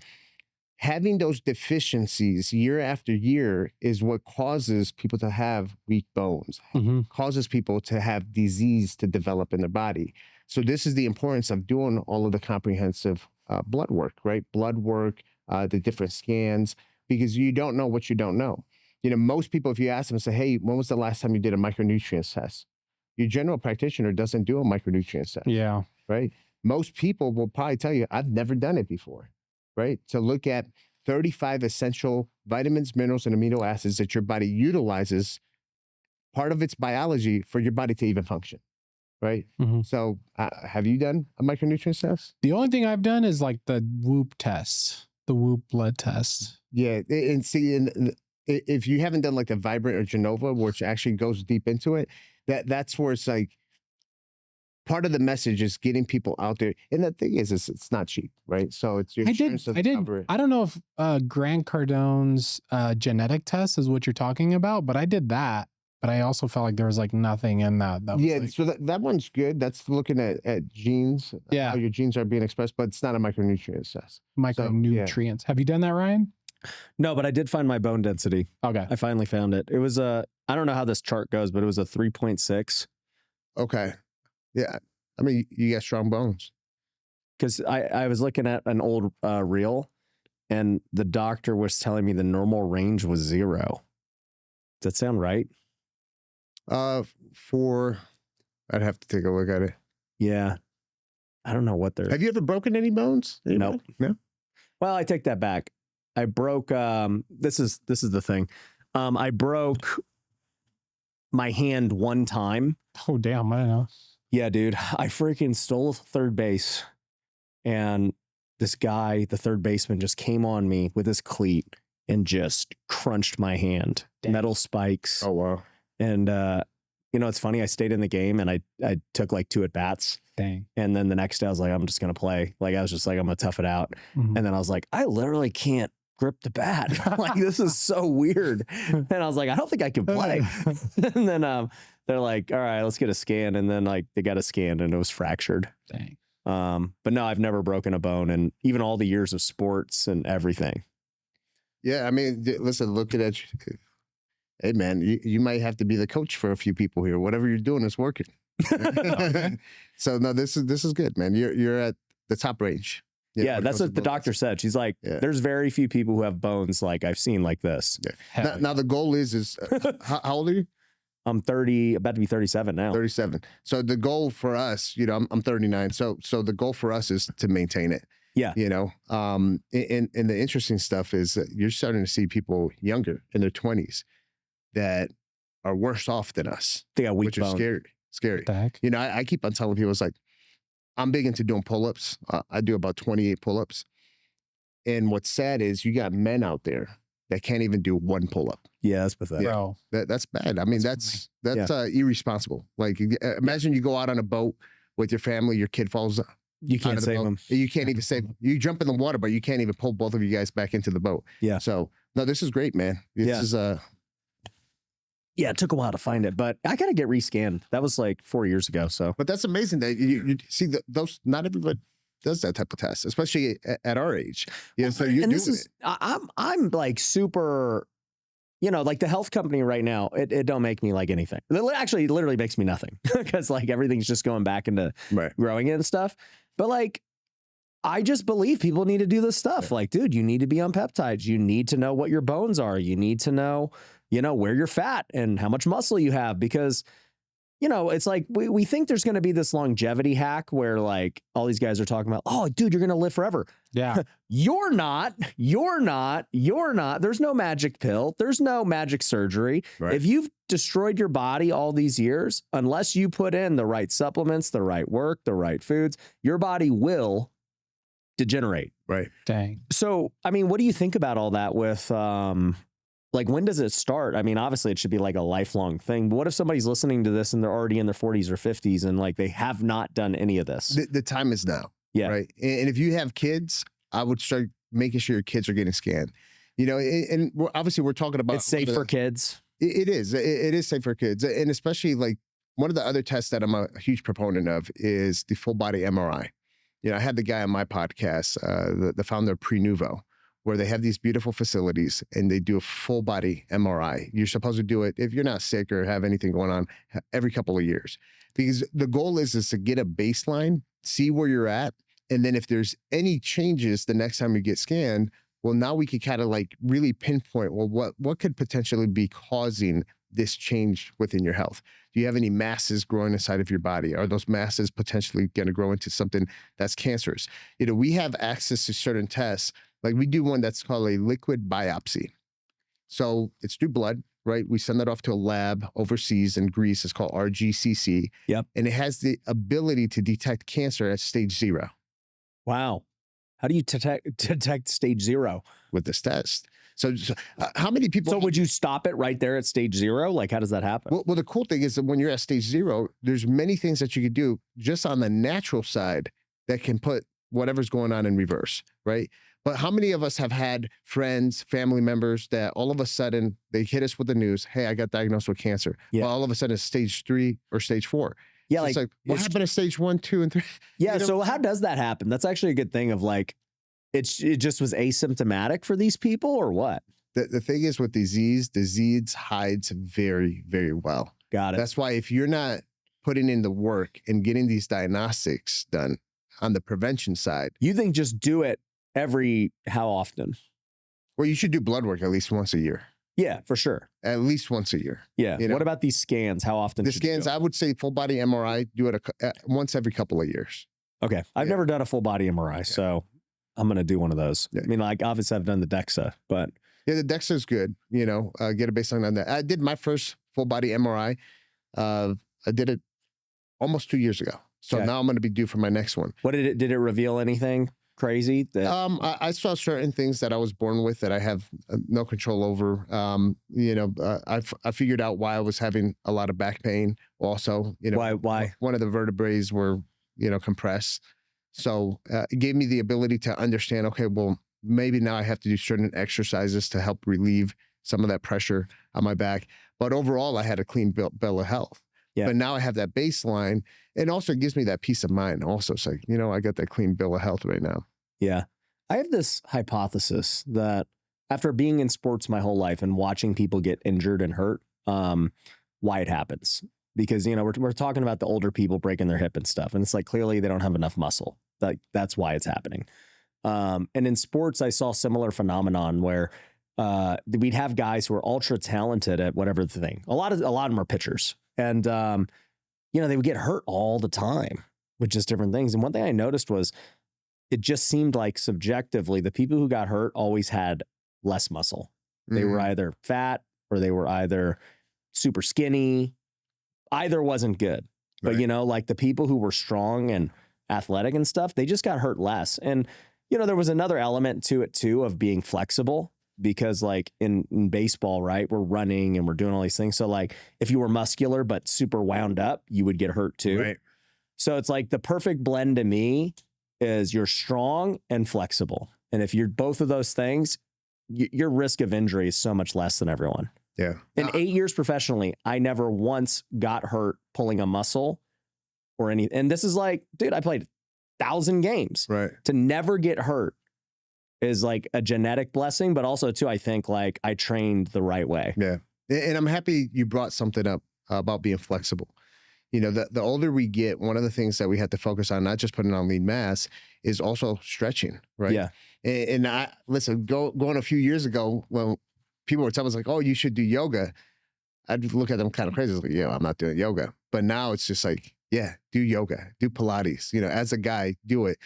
having those deficiencies year after year is what causes people to have weak bones, causes people to have disease to develop in their body. So this is the importance of doing all of the comprehensive blood work, right? Blood work, the different scans, because you don't know what you don't know. Most people, if you ask them, say, hey, when was the last time you did a micronutrient test? Your general practitioner doesn't do a micronutrient test. Yeah. Right? Most people will probably tell you, I've never done it before, right? To look at 35 essential vitamins, minerals, and amino acids that your body utilizes, part of its biology for your body to even function. right? Mhm. So have you done a micronutrient test? The only thing I've done is like the Whoop test, the Whoop blood test. Yeah, and see, if you haven't done like the Vibrant or Genova, which actually goes deep into it, that's where it's like part of the message is getting people out there. And the thing is it's not cheap, right? So it's your insurance doesn't cover it. I don't know if Grant Cardone's genetic test is what you're talking about, but I did that. But I also felt like there was like nothing in that. Yeah, was so that one's good. That's looking at genes, Yeah. how your genes are being expressed, but it's not a micronutrient test. micronutrients. Have you done that, Ryan? No, but I did find my bone density. Okay. I finally found it. It was I don't know how this chart goes, but it was a 3.6. Okay. Yeah. I mean, you got strong bones. Because I was looking at an old reel, and the doctor was telling me the normal range was 0. Does that sound right? I'd have to take a look at it. Yeah. I don't know what they're... Have you ever broken any bones? Nope. No? Well, I take that back. I broke, this is the thing. I broke my hand one time. Oh, damn. I don't know. Yeah, dude. I freaking stole third base. And this guy, the third baseman, just came on me with his cleat and just crunched my hand. Dang. Metal spikes. Oh, wow. And, you know, it's funny. I stayed in the game and I took like 2 at-bats. Dang. And then the next day I was like, I'm just going to play. Like, I was just like, I'm going to tough it out. Mhm. And then I was like, I literally can't grip the bat. Like, this is so weird. And I was like, I don't think I can play. And then they're like, all right, let's get a scan. And then like they got a scan and it was fractured. Dang. But no, I've never broken a bone, and even all the years of sports and everything. Yeah, I mean, listen, look at that. Hey, man, you might have to be the coach for a few people here. Whatever you're doing is working. So no, this is good, man. You're at the top range. Yeah, that's what the doctor said. She's like, there's very few people who have bones like I've seen like this. Yeah. Now the goal is how old are you? I'm 30, about to be 37 now. 37. So the goal for us, you know, I'm 39. So the goal for us is to maintain it. Yeah. You know, and the interesting stuff is that you're starting to see people younger in their 20s that are worse off than us. They got weak which bone. is scary. What the heck? You know, I keep on telling people, it's like, I'm big into doing pull-ups. I do about 28 pull-ups. And what's sad is you got men out there that can't even do 1 pull-up. Yeah, that's pathetic. Bro. That's bad. I mean, that's irresponsible. Like, imagine you go out on a boat with your family, your kid falls You can't save them. You can't even save them. You jump in the water, but you can't even pull both of you guys back into the boat. Yeah. So, no, this is great, man. This is Yeah, it took a while to find it, but I got to get rescanned. That was like 4 years ago. So, but that's amazing that you see those. Not everybody does that type of test, especially at our age. Yeah, so you're doing it. I'm like super, you know, like the health company right now. It don't make me like anything. Actually, it literally makes me nothing because like everything's just going back into growing it and stuff. But like, I just believe people need to do this stuff. Like, dude, you need to be on peptides. You need to know what your bones are. You need to know, you know, where you're fat and how much muscle you have, because, you know, it's like we think there's going to be this longevity hack where like all these guys are talking about, oh, dude, you're going to live forever. Yeah. You're not. There's no magic pill. There's no magic surgery. Right. If you've destroyed your body all these years, unless you put in the right supplements, the right work, the right foods, your body will degenerate. Right. Dang. So, I mean, what do you think about all that with, like, when does it start? I mean, obviously it should be like a lifelong thing, but what if somebody's listening to this and they're already in their 40s or 50s and like they have not done any of this? The time is now. Yeah. Right. And if you have kids, I would start making sure your kids are getting scanned. You know, and obviously we're talking about It's safe for kids. It is. It is safe for kids. And especially like one of the other tests that I'm a huge proponent of is the full body MRI. You know, I had the guy on my podcast, the founder of Prenuvo, where they have these beautiful facilities and they do a full body MRI. You're supposed to do it if you're not sick or have anything going on every couple of years, because the goal is to get a baseline, see where you're at. And then if there's any changes the next time you get scanned, well, now we could kind of like really pinpoint, well, what could potentially be causing this change within your health? Do you have any masses growing inside of your body? Are those masses potentially going to grow into something that's cancerous? You know, we have access to certain tests. Like we do one that's called a liquid biopsy. So it's through blood, right? We send that off to a lab overseas in Greece. It's called RGCC. Yep. And it has the ability to detect cancer at stage 0 Wow. How do you detect stage 0? with this test. So how many people? So would you stop it right there at stage 0? Like, how does that happen? Well, the cool thing is that when you're at stage 0, there's many things that you could do just on the natural side that can put whatever's going on in reverse, right? But how many of us have had friends, family members that all of a sudden they hit us with the news, hey, I got diagnosed with cancer. Yeah. Well, all of a sudden it's stage 3 or stage 4. Yeah, So like, it's like what happened at stage 1, 2, and 3? yeah. You know? So how does that happen? That's actually a good thing of like, it just was asymptomatic for these people or what? The thing is with disease hides very, very well. Got it. That's why if you're not putting in the work and getting these diagnostics done on the prevention side. You think just do it how often? Well, you should do blood work at least once a year. Yeah, for sure. At least once a year. Yeah. You know? What about these scans? How often? The should you scans, do it? I would say full body MRI, do it once every couple of years. Okay. I've Yeah. never done a full body MRI, so I'm going to do one of those. Yeah. I mean, like, obviously I've done the DEXA, but Yeah, the DEXA is good. You know, get a baseline on that. I did my first full body MRI. I did it almost 2 years ago. So Okay. now I'm going to be due for my next one. what did it reveal anything crazy? That, I saw certain things that I was born with that I have no control over. You know, I figured out why I was having a lot of back pain. Also, you know, why? one of the vertebrae were, you know, compressed. So it gave me the ability to understand, okay, well, maybe now I have to do certain exercises to help relieve some of that pressure on my back. But overall, I had a clean bill of health. Yeah. But now I have that baseline. And also it gives me that peace of mind. Also, it's like, you know, I got that clean bill of health right now. Yeah. I have this hypothesis that after being in sports my whole life and watching people get injured and hurt, why it happens. Because, you know, we're talking about the older people breaking their hip and stuff. And it's like, clearly they don't have enough muscle. Like, that's why it's happening. And in sports, I saw a similar phenomenon where we'd have guys who are ultra talented at whatever the thing. A lot of them are pitchers. And, you know, they would get hurt all the time with just different things. And one thing I noticed was it just seemed like subjectively, the people who got hurt always had less muscle. They were either fat or they were either super skinny. Either wasn't good. But, Right. you know, like the people who were strong and athletic and stuff, they just got hurt less. And, you know, there was another element to it too of being flexible. Because like in baseball, right, we're running and we're doing all these things. So like if you were muscular but super wound up, you would get hurt too. Right. So it's like the perfect blend to me is you're strong and flexible. And if you're both of those things, your risk of injury is so much less than everyone. Yeah. In 8 years professionally, I never once got hurt pulling a muscle or any. And this is like, dude, I played 1,000 games. Right. To never get hurt is like a genetic blessing, but also too, I think like I trained the right way. Yeah. And I'm happy you brought something up about being flexible. You know, the older we get, one of the things that we have to focus on, not just putting on lean mass, is also stretching, right? Yeah. And I listen, going a few years ago when people were telling us like, oh, you should do yoga, I'd look at them kind of crazy. I was like, yeah, I'm not doing yoga. But now it's just like, yeah, do yoga, do Pilates. You know, as a guy, do it.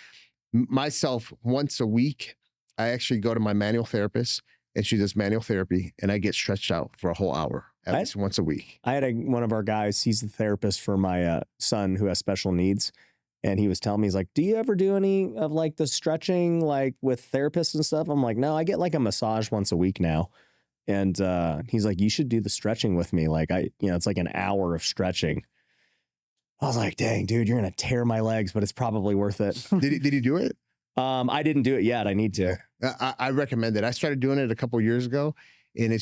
Myself, once a week, I actually go to my manual therapist and she does manual therapy and I get stretched out for a whole hour at least once a week. I had one of our guys, he's the therapist for my son who has special needs. And he was telling me, he's like, do you ever do any of like the stretching, like with therapists and stuff? I'm like, no, I get like a massage once a week now. And he's like, you should do the stretching with me. Like it's like an hour of stretching. I was like, dang, dude, you're going to tear my legs, but it's probably worth it. Did he do it? I didn't do it yet. I need to. I recommend it. I started doing it a couple of years ago and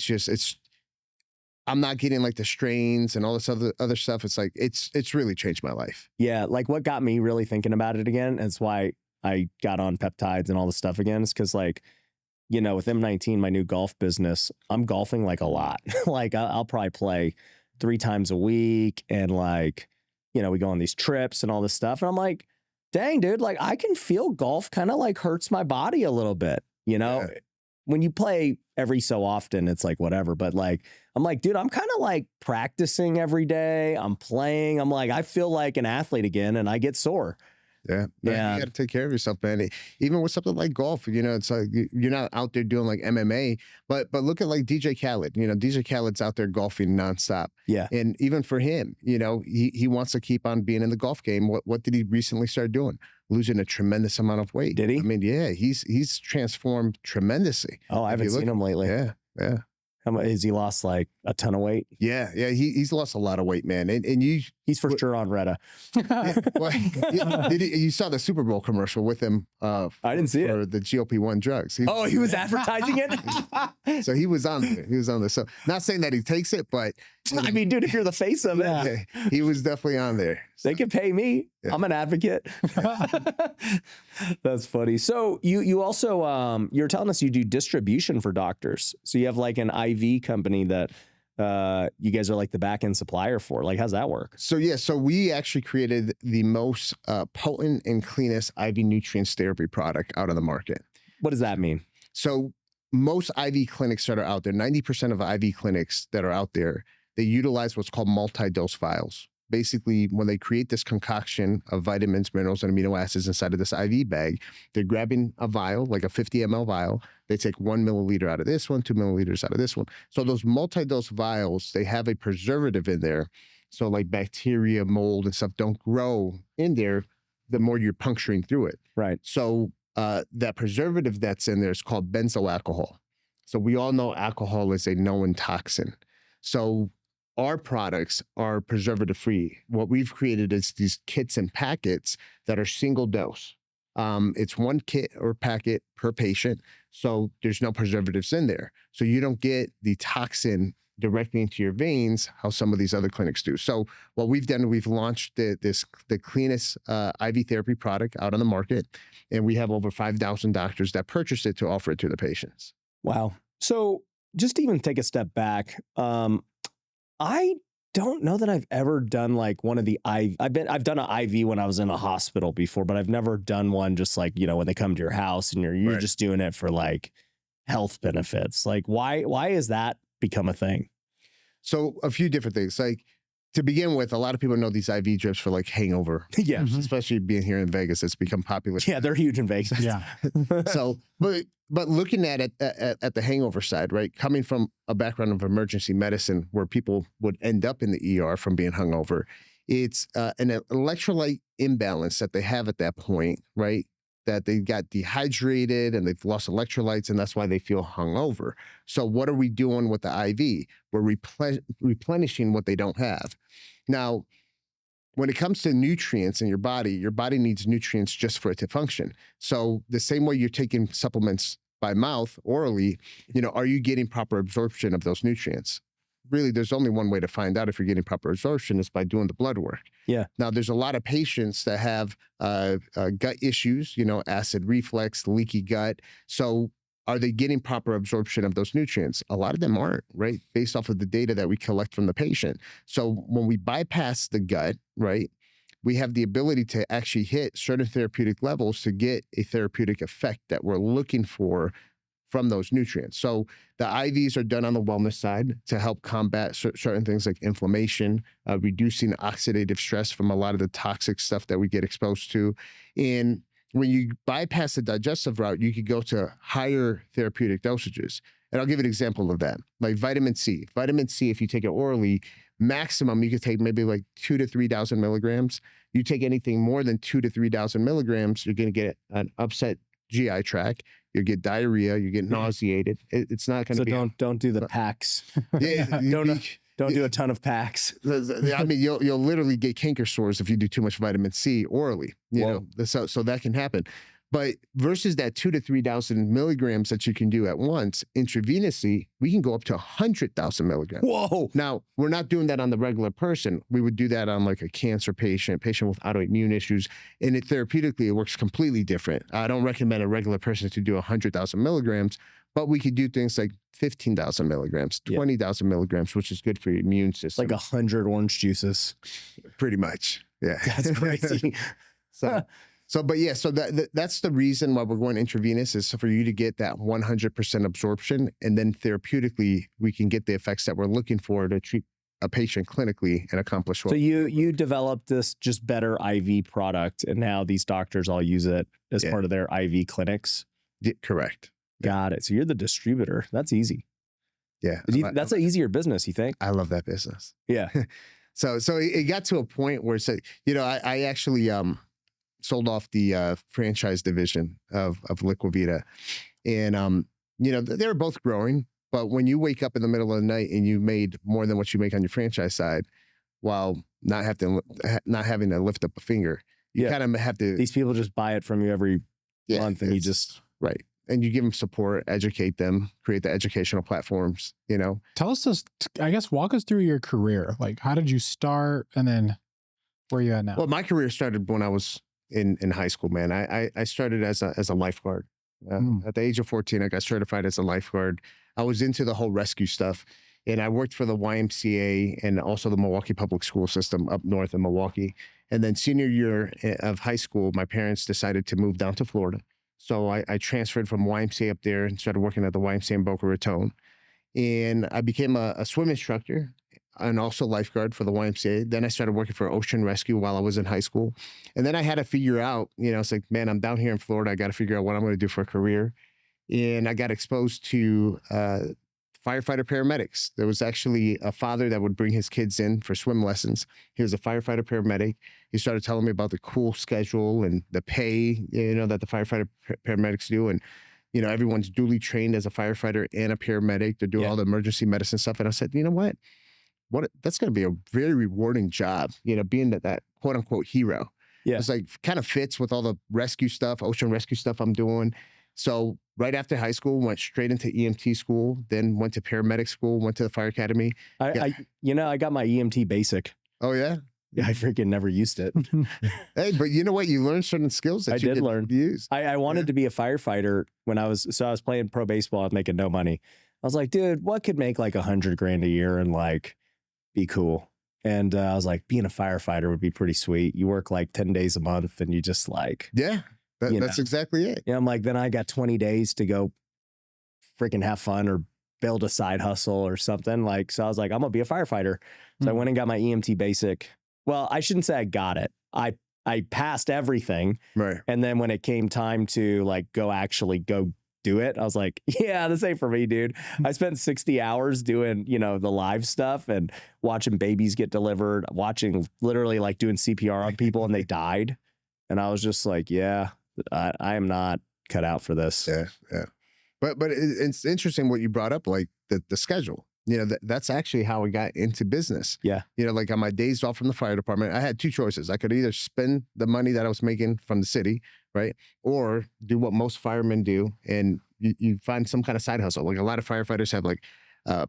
I'm not getting like the strains and all this other stuff. It's like, it's really changed my life. Yeah. Like what got me really thinking about it again, that's why I got on peptides and all this stuff again, is because like, you know, with M19, my new golf business, I'm golfing like a lot. Like I'll probably play 3 times a week. And like, you know, we go on these trips and all this stuff. And I'm like, dang, dude, like I can feel golf kind of like hurts my body a little bit, you know? Yeah. When you play every so often, it's like whatever. But like, I'm like, dude, I'm kind of like practicing every day. I'm playing. I'm like, I feel like an athlete again and I get sore. Yeah. Yeah. You got to take care of yourself, man. Even with something like golf, it's like you're not out there doing like MMA, but look at like DJ Khaled. DJ Khaled's out there golfing nonstop. Yeah. And even for him, he wants to keep on being in the golf game. What did he recently start doing? Losing a tremendous amount of weight. Did he? I mean, yeah, he's transformed tremendously. Oh, I haven't seen him lately. Yeah. Yeah. How much has he lost? Like a ton of weight? Yeah. Yeah. He's lost a lot of weight, man. And he's for sure on Retta. You saw the Super Bowl commercial with him. I didn't see for it. the GLP-1 drugs. He was advertising it? So he was on there. So not saying that he takes it, but I mean, dude, if you're the face of it, yeah, he was definitely on there. They can pay me. Yeah. I'm an advocate. That's funny. So you also you're telling us you do distribution for doctors. So you have like an IV company that you guys are like the back end supplier for. Like, how's that work? So we actually created the most potent and cleanest IV nutrients therapy product out on the market. What does that mean? So most IV clinics that are out there, 90% of IV clinics that are out there, they utilize what's called multi-dose vials. Basically, when they create this concoction of vitamins, minerals, and amino acids inside of this IV bag, they're grabbing a vial, like a 50 ml vial. They take 1 milliliter out of this one, 2 milliliters out of this one. So those multi-dose vials, they have a preservative in there. So like bacteria, mold, and stuff don't grow in there the more you're puncturing through it. Right. So that preservative that's in there is called benzyl alcohol. So we all know alcohol is a known toxin. So our products are preservative free. What we've created is these kits and packets that are single dose. It's one kit or packet per patient. So there's no preservatives in there. So you don't get the toxin directly into your veins, how some of these other clinics do. So what we've done, we've launched the cleanest IV therapy product out on the market. And we have over 5,000 doctors that purchase it to offer it to the patients. Wow. So just to even take a step back, I don't know that I've ever done like one of the IV. I've done an IV when I was in a hospital before, but I've never done one just like, when they come to your house and you're Right. just doing it for like health benefits. Like why has that become a thing? So a few different things. Like to begin with, a lot of people know these IV drips for like hangover. Yeah. Mhm. Especially being here in Vegas, it's become popular. Yeah, they're huge in Vegas. Yeah. So, but looking at it at the hangover side, right? Coming from a background of emergency medicine where people would end up in the ER from being hungover, it's an electrolyte imbalance that they have at that point, right? That they got dehydrated and they've lost electrolytes, and that's why they feel hungover. So what are we doing with the IV? We're replenishing what they don't have. Now, when it comes to nutrients in your body needs nutrients just for it to function. So the same way you're taking supplements by mouth, orally, are you getting proper absorption of those nutrients? Really, there's only one way to find out if you're getting proper absorption is by doing the blood work. Yeah. Now, there's a lot of patients that have gut issues, acid reflux, leaky gut. So are they getting proper absorption of those nutrients? A lot of them aren't, right? Based off of the data that we collect from the patient. So when we bypass the gut, right, we have the ability to actually hit certain therapeutic levels to get a therapeutic effect that we're looking for from those nutrients. So the IVs are done on the wellness side to help combat certain things like inflammation, reducing oxidative stress from a lot of the toxic stuff that we get exposed to. And when you bypass the digestive route, you could go to higher therapeutic dosages. And I'll give you an example of that. Like vitamin C. Vitamin C, if you take it orally, maximum you could take maybe like 2,000 to 3,000 milligrams. You take anything more than 2,000 to 3,000 milligrams, you're going to get an upset GI tract. You get diarrhea. You get nauseated. It's not going to be. So don't do the packs. Yeah, don't do a ton of packs. I mean, you'll literally get canker sores if you do too much vitamin C orally. You know, so that can happen. But versus that 2,000 to 3,000 milligrams that you can do at once intravenously, we can go up to 100,000 milligrams. Whoa! Now, we're not doing that on the regular person. We would do that on like a cancer patient with autoimmune issues, and therapeutically, it works completely different. I don't recommend a regular person to do 100,000 milligrams, but we could do things like 15,000 milligrams, 20,000 milligrams, which is good for your immune system. Like 100 orange juices. Pretty much. Yeah. That's crazy. So that's the reason why we're going intravenous is for you to get that 100% absorption. And then therapeutically, we can get the effects that we're looking for to treat a patient clinically and accomplish what. So you developed this just better IV product, and now these doctors all use it as part of their IV clinics. Correct. Got it. So you're the distributor. That's easy. Yeah. That's an easier business, you think? I love that business. Yeah. So it got to a point where it's like, I actually sold off the franchise division of Liquivita, and they were both growing. But when you wake up in the middle of the night and you made more than what you make on your franchise side, while not having to lift up a finger, you kind of have to. These people just buy it from you every month, and you just right. And you give them support, educate them, create the educational platforms. Tell us this. I guess walk us through your career. Like, how did you start, and then where are you at now? Well, my career started when I was in high school. Man, I started as a lifeguard. At the age of 14, I got certified as a lifeguard. I was into the whole rescue stuff, and I worked for the YMCA and also the Milwaukee public school system up north in Milwaukee. And then senior year of high school, my parents decided to move down to Florida. So I transferred from YMCA up there and started working at the YMCA in Boca Raton. And I became a swim instructor and also lifeguard for the YMCA. Then I started working for Ocean Rescue while I was in high school. And then I had to figure out, it's like, man, I'm down here in Florida. I got to figure out what I'm going to do for a career. And I got exposed to firefighter paramedics. There was actually a father that would bring his kids in for swim lessons. He was a firefighter paramedic. He started telling me about the cool schedule and the pay, that the firefighter paramedics do. And, everyone's duly trained as a firefighter and a paramedic. They're doing all the emergency medicine stuff. And I said, you know what? That's going to be a very rewarding job, being that quote unquote hero. Yeah. It's like kind of fits with all the rescue stuff, ocean rescue stuff I'm doing. So right after high school, went straight into EMT school, then went to paramedic school, went to the fire academy. I got my EMT basic. Oh yeah? Yeah, I freaking never used it. Hey, but you know what? You learn certain skills that you did learn. Use. I wanted to be a firefighter when I was playing pro baseball. I was making no money. I was like, dude, what could make like $100,000 a year and like be cool? And I was like, being a firefighter would be pretty sweet. You work like 10 days a month and you just like, that's exactly it. Yeah. I'm like, then I got 20 days to go freaking have fun or build a side hustle or something. Like, so I was like, I'm gonna be a firefighter. So I went and got my EMT basic. Well, I shouldn't say I got it. I passed everything. Right. And then when it came time to like go do it, I was like, yeah, this ain't for me, dude. I spent 60 hours doing, the live stuff and watching babies get delivered, literally like doing CPR on people and they died. And I was just like, yeah, I am not cut out for this. Yeah. Yeah. But it's interesting what you brought up, like the schedule. That's actually how I got into business. Yeah. Like on my days off from the fire department, I had two choices. I could either spend the money that I was making from the city, right? Or do what most firemen do. And you find some kind of side hustle. Like a lot of firefighters have like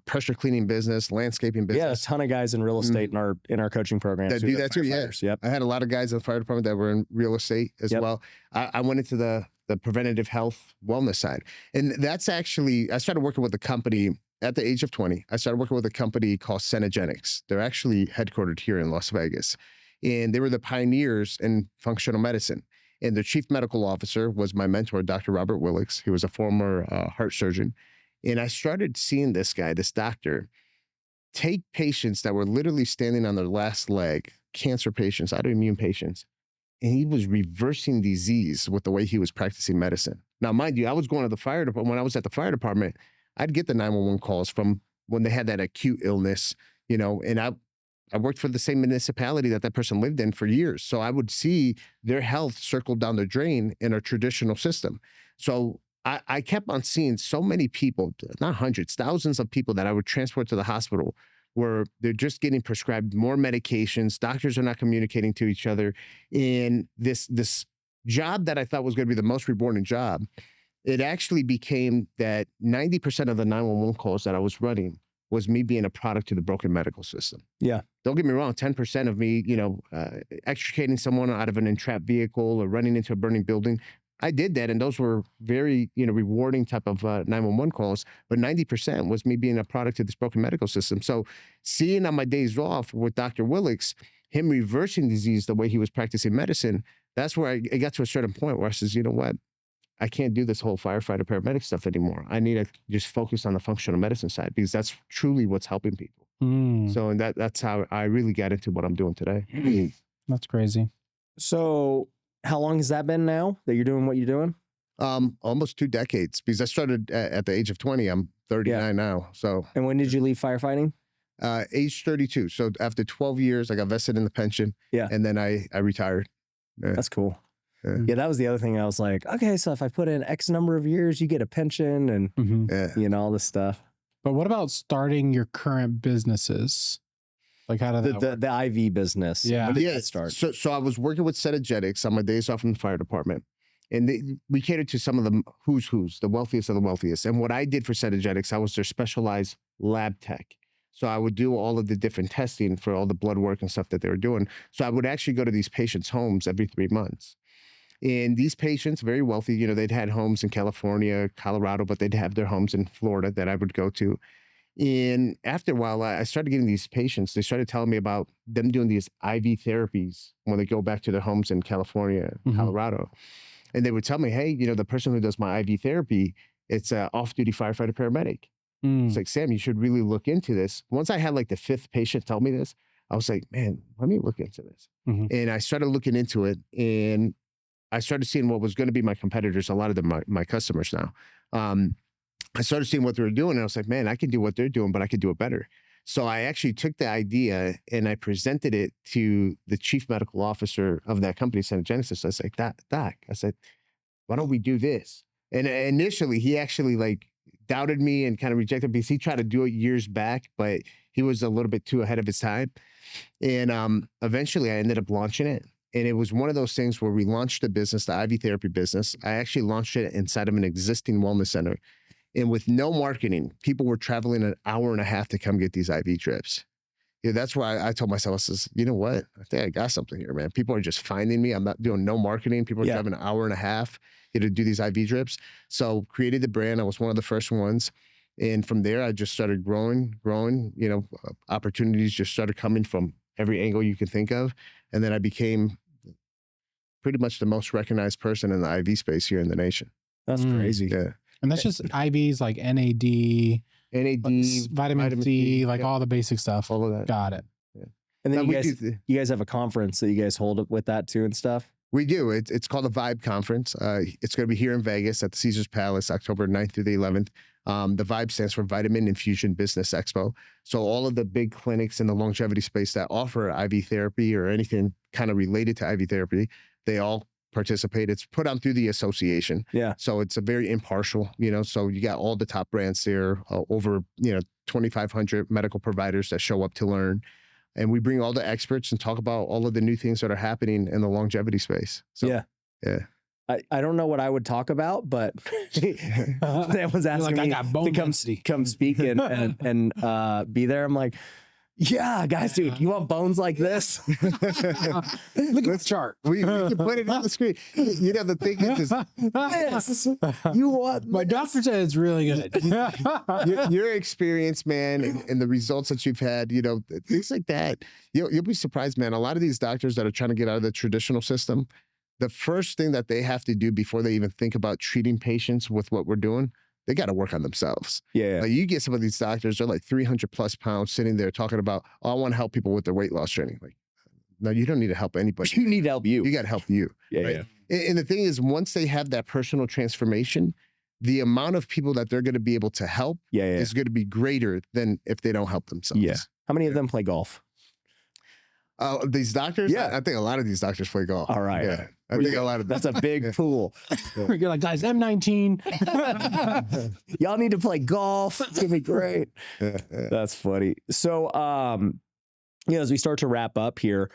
pressure cleaning business, landscaping business. Yeah, a ton of guys in real estate in our coaching program that do that too. Yeah. Yep. I had a lot of guys in the fire department that were in real estate as well. I went into the preventative health wellness side. And that's actually, I started working with a company at the age of 20. I started working with a company called Cenegenics. They're actually headquartered here in Las Vegas. And they were the pioneers in functional medicine. And the chief medical officer was my mentor, Dr. Robert Willix. He was a former heart surgeon. And I started seeing this doctor, take patients that were literally standing on their last leg, cancer patients, autoimmune patients, and he was reversing disease with the way he was practicing medicine. Now, mind you, I was going to the fire department. When I was at the fire department, I'd get the 911 calls from when they had that acute illness, and I worked for the same municipality that person lived in for years. So I would see their health circle down the drain in a traditional system. So I kept on seeing so many people, not hundreds, thousands of people that I would transport to the hospital where they're just getting prescribed more medications. Doctors are not communicating to each other. And this job that I thought was going to be the most rewarding job, it actually became that 90% of the 911 calls that I was running was me being a product to the broken medical system. Yeah. Don't get me wrong, 10% of me, extricating someone out of an entrapped vehicle or running into a burning building, I did that. And those were very, rewarding type of 911 calls. But 90% was me being a product to this broken medical system. So seeing on my days off with Dr. Willix, him reversing disease the way he was practicing medicine, that's where I got to a certain point where I says, you know what? I can't do this whole firefighter paramedic stuff anymore. I need to just focus on the functional medicine side because that's truly what's helping people. So, and that's how I really got into what I'm doing today. That's crazy. So how long has that been now that you're doing what you're doing? Almost 2 decades, because I started at the age of 20. I'm 39 now. So, and when did you leave firefighting? Age 32. So after 12 years, I got vested in the pension. Yeah. And then I retired. Yeah. That's cool. Yeah. That was the other thing. I was like, okay, so if I put in X number of years, you get a pension and you know, all this stuff. But what about starting your current businesses? Like how did that the IV business? Yeah. When did that start? So I was working with Cetagetics on my days off from the fire department. And we catered to some of the who's, the wealthiest of the wealthiest. And what I did for Cetagetics, I was their specialized lab tech. So I would do all of the different testing for all the blood work and stuff that they were doing. So I would actually go to these patients' homes every 3 months. And these patients, very wealthy, you know, they'd had homes in California, Colorado, but they'd have their homes in Florida that I would go to. And after a while, I started getting these patients. They started telling me about them doing these IV therapies when they go back to their homes in California, Colorado. And they would tell me, hey, you know, the person who does my IV therapy, it's an off-duty firefighter paramedic. It's like, Sam, you should really look into this. Once I had like the 5th patient tell me this, I was like, man, let me look into this. And I started looking into it, and I started seeing what was going to be my competitors. A lot of them are my customers now. I started seeing what they were doing, and I was like, man, I can do what they're doing, but I could do it better. So I actually took the idea and I presented it to the chief medical officer of that company, Cetagetics. I was like, Doc, I said, why don't we do this? And initially, he actually like doubted me and kind of rejected because he tried to do it years back, but he was a little bit too ahead of his time. And eventually, I ended up launching it. And it was one of those things where we launched the business, the IV therapy business. I actually launched it inside of an existing wellness center. And with no marketing, people were traveling an hour and a half to come get these IV trips. Yeah, that's why I told myself, I says, you know what? I think I got something here, man. People are just finding me. I'm not doing no marketing. People are driving an hour and a half to do these IV drips. So created the brand. I was one of the first ones. And from there, I just started growing, you know, opportunities just started coming from every angle you could think of. And then I became pretty much the most recognized person in the IV space here in the nation. That's crazy. Yeah. And that's just IVs like NAD, vitamin C, like all the basic stuff. All of that. Got it. Yeah. And then you guys have a conference that you guys hold up with that too and stuff? We do. It's called the Vibe Conference. It's going to be here in Vegas at the Caesars Palace, October 9th through the 11th. The Vibe stands for Vitamin Infusion Business Expo. So all of the big clinics in the longevity space that offer IV therapy or anything kind of related to IV therapy, they all participate. It's put on through the association. Yeah. So it's a very impartial, you know, so you got all the top brands there, over, you know, 2,500 medical providers that show up to learn. And we bring all the experts and talk about all of the new things that are happening in the longevity space. So, yeah. I don't know what I would talk about, but that was asking me to come speak and be there. I'm like, yeah, guys, dude, you want bones like this? Look at the chart. We can put it on the screen. You know, the thing is, Yes. You want My doctor said it's really good. your experience, man, and the results that you've had, you know, things like that. You'll be surprised, man. A lot of these doctors that are trying to get out of the traditional system, the first thing that they have to do before they even think about treating patients with what we're doing, they got to work on themselves. Yeah. Like you get some of these doctors, they're like 300 plus pounds sitting there talking about, oh, I want to help people with their weight loss training. Like, no, you don't need to help anybody. You need to help you. You got to help you. Yeah, right? And the thing is, once they have that personal transformation, the amount of people that they're going to be able to help is going to be greater than if they don't help themselves. Yeah. How many of them play golf? These doctors? Yeah. I think a lot of these doctors play golf. All right. Yeah. I think a lot of them. That's a big pool. You're like, guys, M19. Y'all need to play golf. It's gonna be great. That's funny. So, you know, as we start to wrap up here,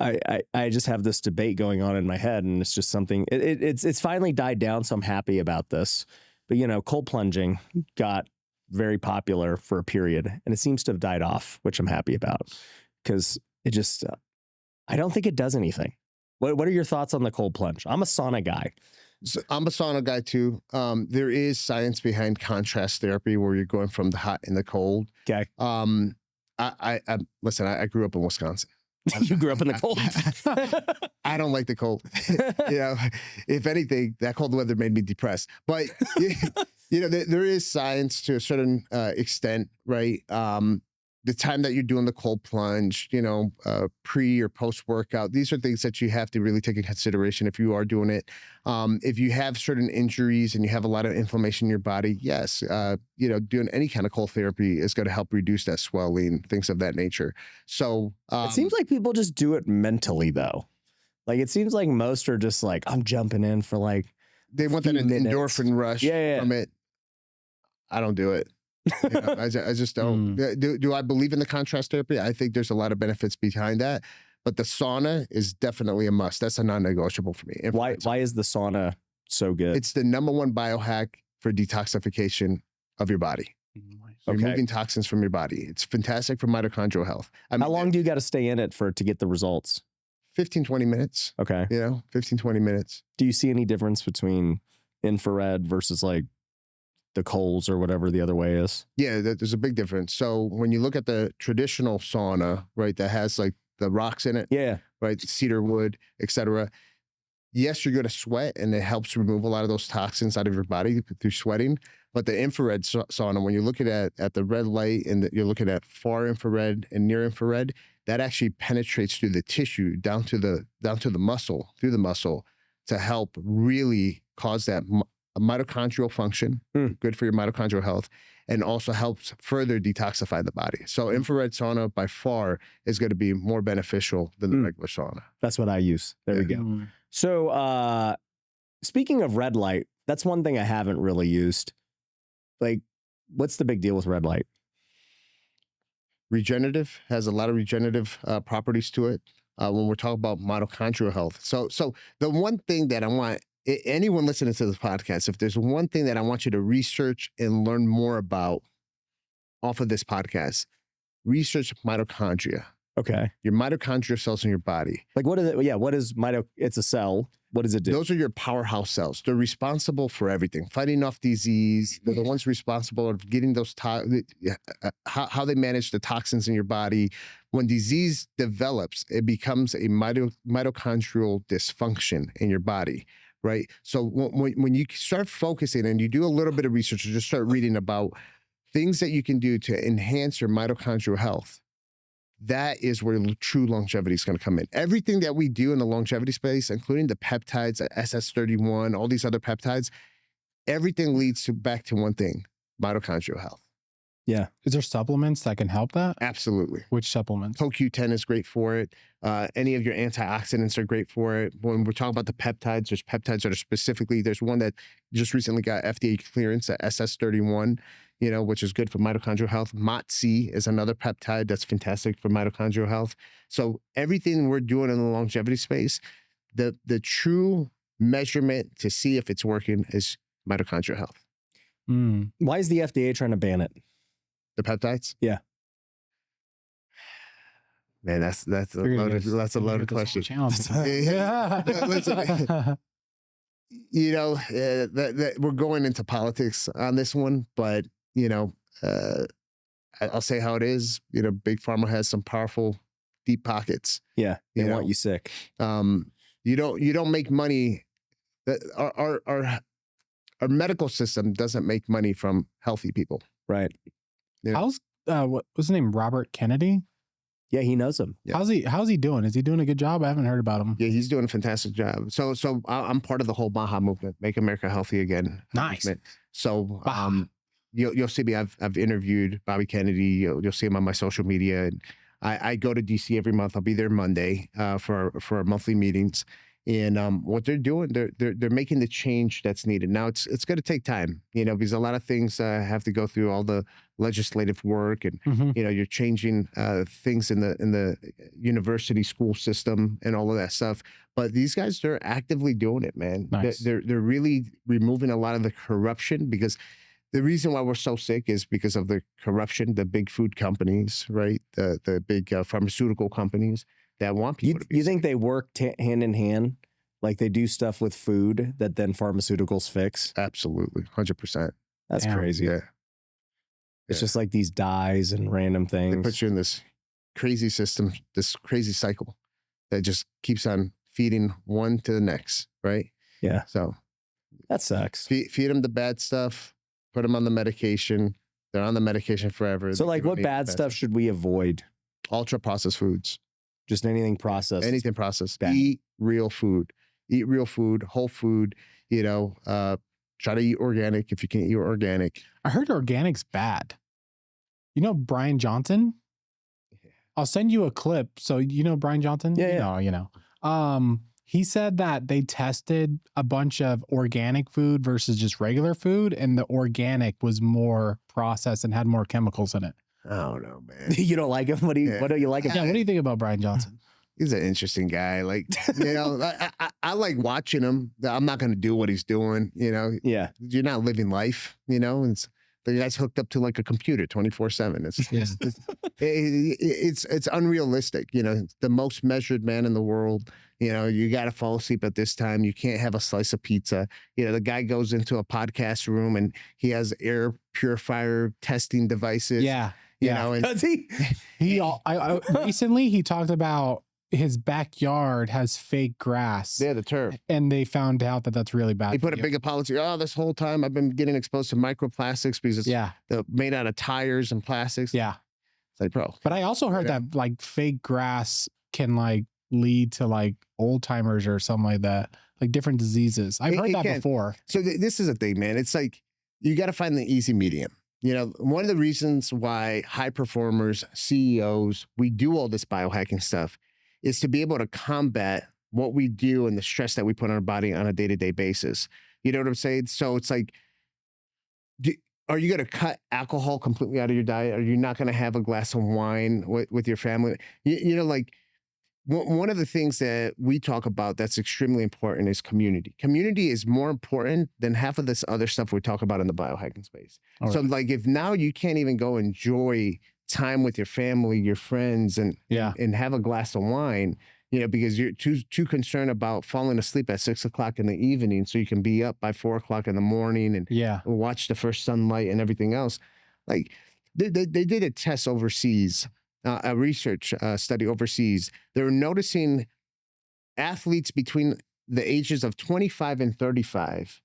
I just have this debate going on in my head, and it's just something. It's finally died down, so I'm happy about this. But you know, cold plunging got very popular for a period, and it seems to have died off, which I'm happy about because it just I don't think it does anything. What are your thoughts on the cold plunge? I'm a sauna guy. So I'm a sauna guy too. There is science behind contrast therapy where you're going from the hot and the cold. Okay. I listen, I grew up in Wisconsin. You grew up in the cold. I don't like the cold. You know, if anything, that cold weather made me depressed. But you know, there is science to a certain extent, right? the time that you're doing the cold plunge, pre or post workout. These are things that you have to really take into consideration if you are doing it. If you have certain injuries and you have a lot of inflammation in your body, yes, doing any kind of cold therapy is going to help reduce that swelling, things of that nature. So it seems like people just do it mentally, though. Like, it seems like most are just like, I'm jumping in for like, they want that endorphin rush from it. I don't do it. I just don't. Do I believe in the contrast therapy? I think there's a lot of benefits behind that, but the sauna is definitely a must. That's a non-negotiable for me. Why is the sauna so good? It's the #1 biohack for detoxification of your body. Removing toxins from your body. It's fantastic for mitochondrial health. How long do you got to stay in it to get the results? 15, 20 minutes. Okay. 15, 20 minutes. Do you see any difference between infrared versus like the coals or whatever the other way is? Yeah, there's a big difference. So when you look at the traditional sauna, right, that has like the rocks in it, right, cedar wood, etc. Yes, you're going to sweat, and it helps remove a lot of those toxins out of your body through sweating. But the infrared sauna, when you're looking at the red light and you're looking at far infrared and near infrared, that actually penetrates through the tissue down to the muscle, through the muscle, to help really cause that mitochondrial function, good for your mitochondrial health, and also helps further detoxify the body. So infrared sauna by far is going to be more beneficial than the regular sauna. That's what I use. There we go. So speaking of red light, that's one thing I haven't really used. Like, what's the big deal with red light? Regenerative, has a lot of regenerative properties to it when we're talking about mitochondrial health. So the one thing that I want anyone listening to this podcast, if there's one thing that I want you to research and learn more about off of this podcast, research mitochondria. Okay. Your mitochondrial cells in your body. Like, what is it? Yeah. What is it's a cell. What does it do? Those are your powerhouse cells. They're responsible for everything, fighting off disease. They're the ones responsible for getting those, how they manage the toxins in your body. When disease develops, it becomes a mitochondrial dysfunction in your body. Right. So when you start focusing and you do a little bit of research or just start reading about things that you can do to enhance your mitochondrial health, that is where true longevity is going to come in. Everything that we do in the longevity space, including the peptides, SS31, all these other peptides, everything leads back to one thing: mitochondrial health. Yeah. Is there supplements that can help that? Absolutely. Which supplements? CoQ10 is great for it. Any of your antioxidants are great for it. When we're talking about the peptides, there's peptides that are specifically, there's one that just recently got FDA clearance, the SS31, which is good for mitochondrial health. MOTC is another peptide that's fantastic for mitochondrial health. So everything we're doing in the longevity space, the true measurement to see if it's working is mitochondrial health. Why is the FDA trying to ban it? The peptides? Yeah. Man, that's a loaded question. Yeah. Listen, we're going into politics on this one, but I'll say how it is. Big Pharma has some powerful, deep pockets. Yeah, they want you sick. You don't make money. Our medical system doesn't make money from healthy people. Right. Yeah. How's what was his name? Robert Kennedy? Yeah, he knows him. Yeah. How's he doing? Is he doing a good job? I haven't heard about him. Yeah, he's doing a fantastic job. So I'm part of the whole MAHA movement, Make America Healthy Again. Nice. Movement. So you'll see me. I've interviewed Bobby Kennedy. You'll see him on my social media, and I go to DC every month. I'll be there Monday for our monthly meetings. And what they're doing, they're making the change that's needed. Now it's going to take time, because a lot of things have to go through all the legislative work, and you're changing things in the university school system and all of that stuff. But these guys, they're actively doing it, man. Nice. They're really removing a lot of the corruption, because the reason why we're so sick is because of the corruption, the big food companies, right? The big pharmaceutical companies that want people to be You think they work hand in hand? Like they do stuff with food that then pharmaceuticals fix? Absolutely. 100%. That's crazy. Yeah. It's just like these dyes and random things. They put you in this crazy system, this crazy cycle that just keeps on feeding one to the next, right? Yeah. So that sucks. Feed them the bad stuff, put them on the medication, They're on the medication forever. So They like don't what need bad medicine. stuff should we avoid? Ultra processed foods. Just anything processed. Anything processed. Bad. Eat real food. Eat real food, whole food, you know, try to eat organic if you can eat organic. I heard organic's bad. You know Brian Johnson? I'll send you a clip. So you know Brian Johnson? Yeah, You know. He said that they tested a bunch of organic food versus just regular food, and the organic was more processed and had more chemicals in it. I don't know, man. You don't like him? What do you like Yeah, about what do you think about Brian Johnson? He's an interesting guy. Like, you know, I like watching him. I'm not going to do what he's doing. You know, Yeah. You're not living life, you know, and the guy's hooked up to like a computer 24/7. It's unrealistic. You know, the most measured man in the world. You know, you got to fall asleep at this time. You can't have a slice of pizza. You know, the guy goes into a podcast room and he has air purifier testing devices. Yeah. You know, and Does he? Recently he talked about his backyard has fake grass. yeah, the turf. And they found out that that's really bad. He put for a you. big apology. Oh, this whole time I've been getting exposed to microplastics because it's Yeah. made out of tires and plastics. Yeah. It's like, bro. But I also heard Yeah. that like fake grass can like lead to like old timers or something like that, like different diseases. I've heard It that can. before. So this is a thing, man. It's like you got to find the easy medium. You know, one of the reasons why high performers, CEOs, we do all this biohacking stuff is to be able to combat what we do and the stress that we put on our body on a day-to-day basis. You know what I'm saying? So it's like, are you going to cut alcohol completely out of your diet? Are you not going to have a glass of wine with your family? You know, like one of the things that we talk about that's extremely important is community. Community is more important than half of this other stuff we talk about in the biohacking space. All So right. like if now you can't even go enjoy time with your family, your friends, and have a glass of wine, you know, because you're too concerned about falling asleep at 6 o'clock in the evening so you can be up by 4 o'clock in the morning and watch the first sunlight and everything else. Like they did a test overseas, a research study overseas. They were noticing athletes between the ages of 25 and 35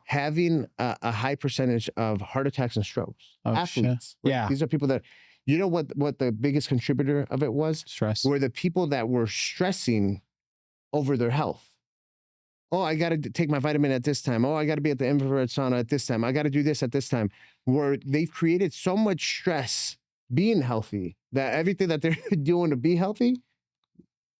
having a high percentage of heart attacks and strokes. Oh, athletes. shit. Yeah. These are people that, you know what the biggest contributor of it was? Stress. Were the people that were stressing over their health. Oh, I got to take my vitamin at this time. Oh, I got to be at the infrared sauna at this time. I got to do this at this time. Where they've created so much stress being healthy that everything that they're doing to be healthy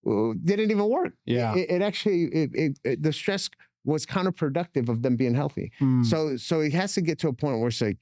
didn't even work. Yeah. It actually, the stress was counterproductive of them being healthy. Mm. So it has to get to a point where it's like,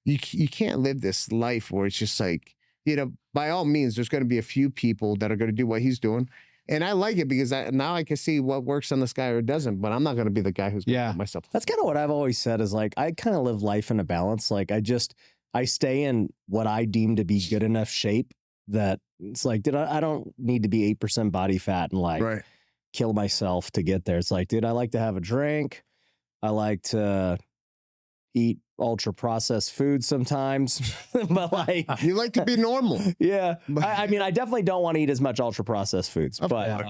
you can't live this life where it's just like, you know, by all means, there's going to be a few people that are going to do what he's doing. And I like it because now I can see what works on this guy or doesn't, but I'm not going to be the guy who's going to put myself. That's kind of what I've always said is like, I kind of live life in a balance. Like I stay in what I deem to be good enough shape that it's like, dude, I don't need to be 8% body fat and like kill myself to get there. It's like, dude, I like to have a drink. I like to eat ultra processed food sometimes, but like you like to be normal. Yeah. I mean, I definitely don't want to eat as much ultra processed foods, but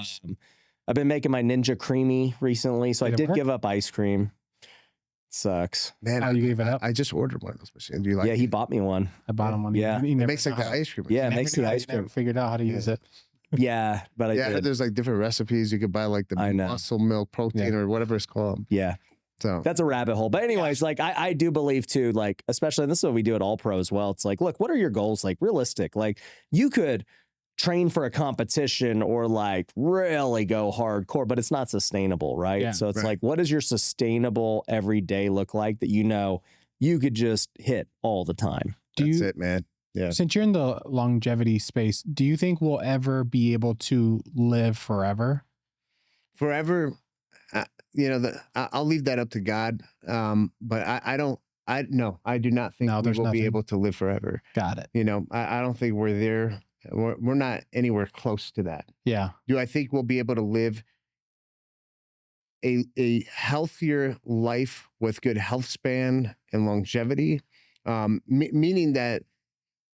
I've been making my Ninja Creamy recently. So I did give up ice cream. Sucks. Man, How you gave it up? I just ordered one of those machines. Do you like Yeah, he bought me one. I bought him one. Yeah. It makes like the ice cream. Yeah, it makes the ice cream. Never figured out how to use it. Yeah, but I did. There's like different recipes. You could buy like the muscle milk protein or whatever it's called. Yeah. So that's a rabbit hole. But anyways, like I do believe too, like, especially, and this is what we do at All Pro as well. It's like, look, what are your goals? Like realistic, like you could train for a competition or like really go hardcore, but it's not sustainable. Right. Yeah, so it's like, what does your sustainable everyday look like that, you know, you could just hit all the time? That's it, man. Yeah. Since you're in the longevity space, do you think we'll ever be able to live forever? Forever. You know, I'll leave that up to God. But I do not think we will be able to live forever. Got it. You know, I don't think we're there. We're not anywhere close to that. Yeah. Do I think we'll be able to live a healthier life with good health span and longevity? Meaning that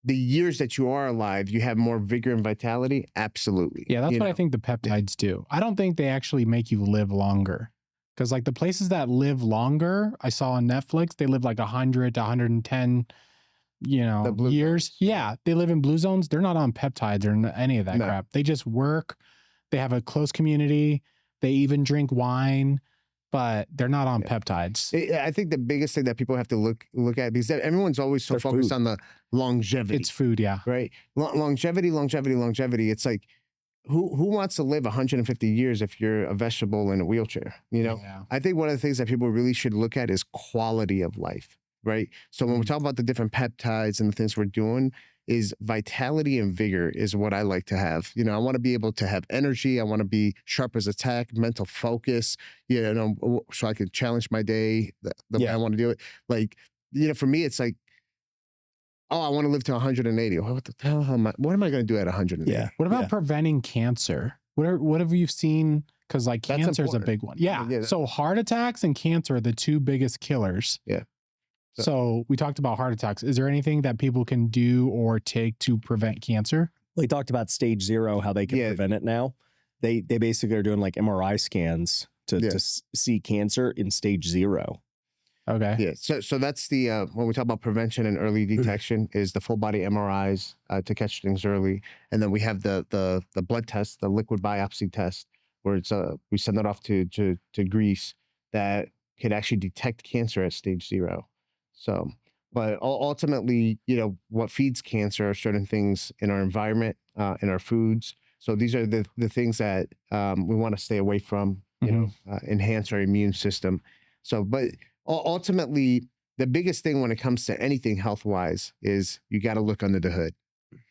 the years that you are alive, you have more vigor and vitality? Absolutely. Yeah, that's what I think the peptides do. I don't think they actually make you live longer. Because like the places that live longer, I saw on Netflix, they live like 100 to 110 blue years. zones. Yeah, they live in blue zones. They're not on peptides or any of that No. crap. They just work. They have a close community. They even drink wine, but they're not on peptides. I think the biggest thing that people have to look at, because everyone's always so Their focused food. on the longevity. It's food, yeah. Right? Longevity. It's like, who wants to live 150 years if you're a vegetable in a wheelchair? Yeah. I think one of the things that people really should look at is quality of life, right? So when we talk about the different peptides and the things we're doing, is vitality and vigor is what I like to have. I want to be able to have energy. I want to be sharp as a tack, mental focus, so I can challenge my day the way I want to do it. Like, for me, it's like, oh, I want to live to 180. What the hell what am I going to do at 180? Yeah. What about preventing cancer? What have you seen? Because like That's cancer is a important. big one. Yeah. Yeah. So heart attacks and cancer are the two biggest killers. Yeah. So we talked about heart attacks. Is there anything that people can do or take to prevent cancer? We talked about stage 0, how they can prevent it now. They basically are doing like MRI scans to see cancer in stage 0. Okay. Yeah. So that's the when we talk about prevention and early detection, is the full body MRIs to catch things early, and then we have the blood test, the liquid biopsy test, where it's we send it off to Greece that could actually detect cancer at stage 0. So, but ultimately, what feeds cancer are certain things in our environment, in our foods. So these are the things that we want to stay away from, enhance our immune system. So, but ultimately, the biggest thing when it comes to anything health-wise is you got to look under the hood.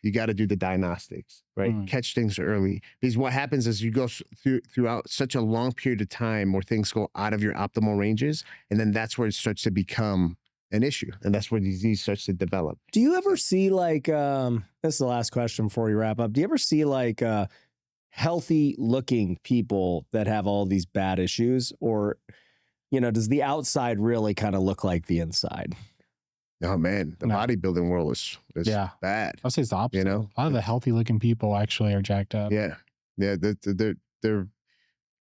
You got to do the diagnostics, right? Catch things early. Because what happens is you go throughout such a long period of time where things go out of your optimal ranges, and then that's where it starts to become an issue, and that's where disease starts to develop. Do you ever see like, this is the last question before we wrap up. Do you ever see like healthy looking people that have all these bad issues, or, does the outside really kind of look like the inside? Oh man, the bodybuilding world is bad. I'll say it's the opposite. A lot of the healthy looking people actually are jacked up. Yeah. They're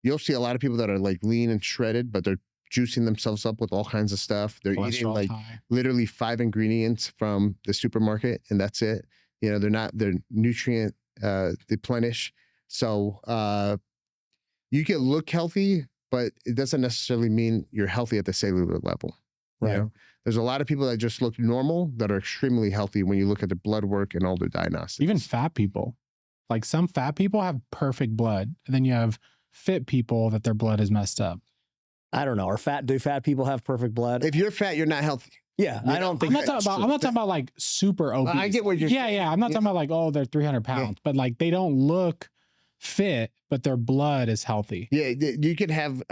you'll see a lot of people that are like lean and shredded, but they're juicing themselves up with all kinds of stuff. They're eating like literally 5 ingredients from the supermarket, and that's it. They're nutrient deplenish. So you can look healthy, but it doesn't necessarily mean you're healthy at the cellular level. Right. There's a lot of people that just look normal that are extremely healthy when you look at their blood work and all their diagnostics. Even fat people. Like some fat people have perfect blood, and then you have fit people that their blood is messed up. I don't know. Do fat people have perfect blood? If you're fat, you're not healthy. Yeah, I don't think I'm not talking about like super obese. I get what you're saying. Yeah. I'm not talking about like, oh, they're 300 pounds, but like they don't look fit, but their blood is healthy. Yeah, you could have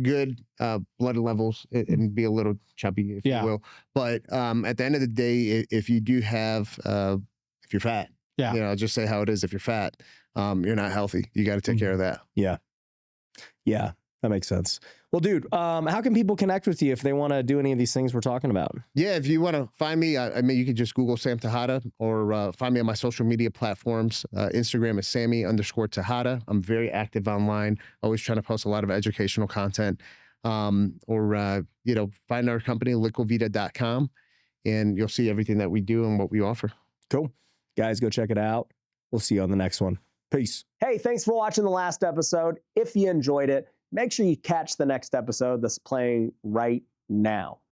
good blood levels and be a little chubby, if you will. But at the end of the day, if you do have, if you're fat, I'll just say how it is. If you're fat, you're not healthy. You got to take care of that. Yeah. Yeah. That makes sense. Well, dude, how can people connect with you if they want to do any of these things we're talking about? Yeah, if you want to find me, I mean, you can just Google Sam Tejada, or find me on my social media platforms. Instagram is Sammy_Tejada. I'm very active online, always trying to post a lot of educational content. Find our company, liquivita.com, and you'll see everything that we do and what we offer. Cool. Guys, go check it out. We'll see you on the next one. Peace. Hey, thanks for watching the last episode. If you enjoyed it, make sure you catch the next episode that's playing right now.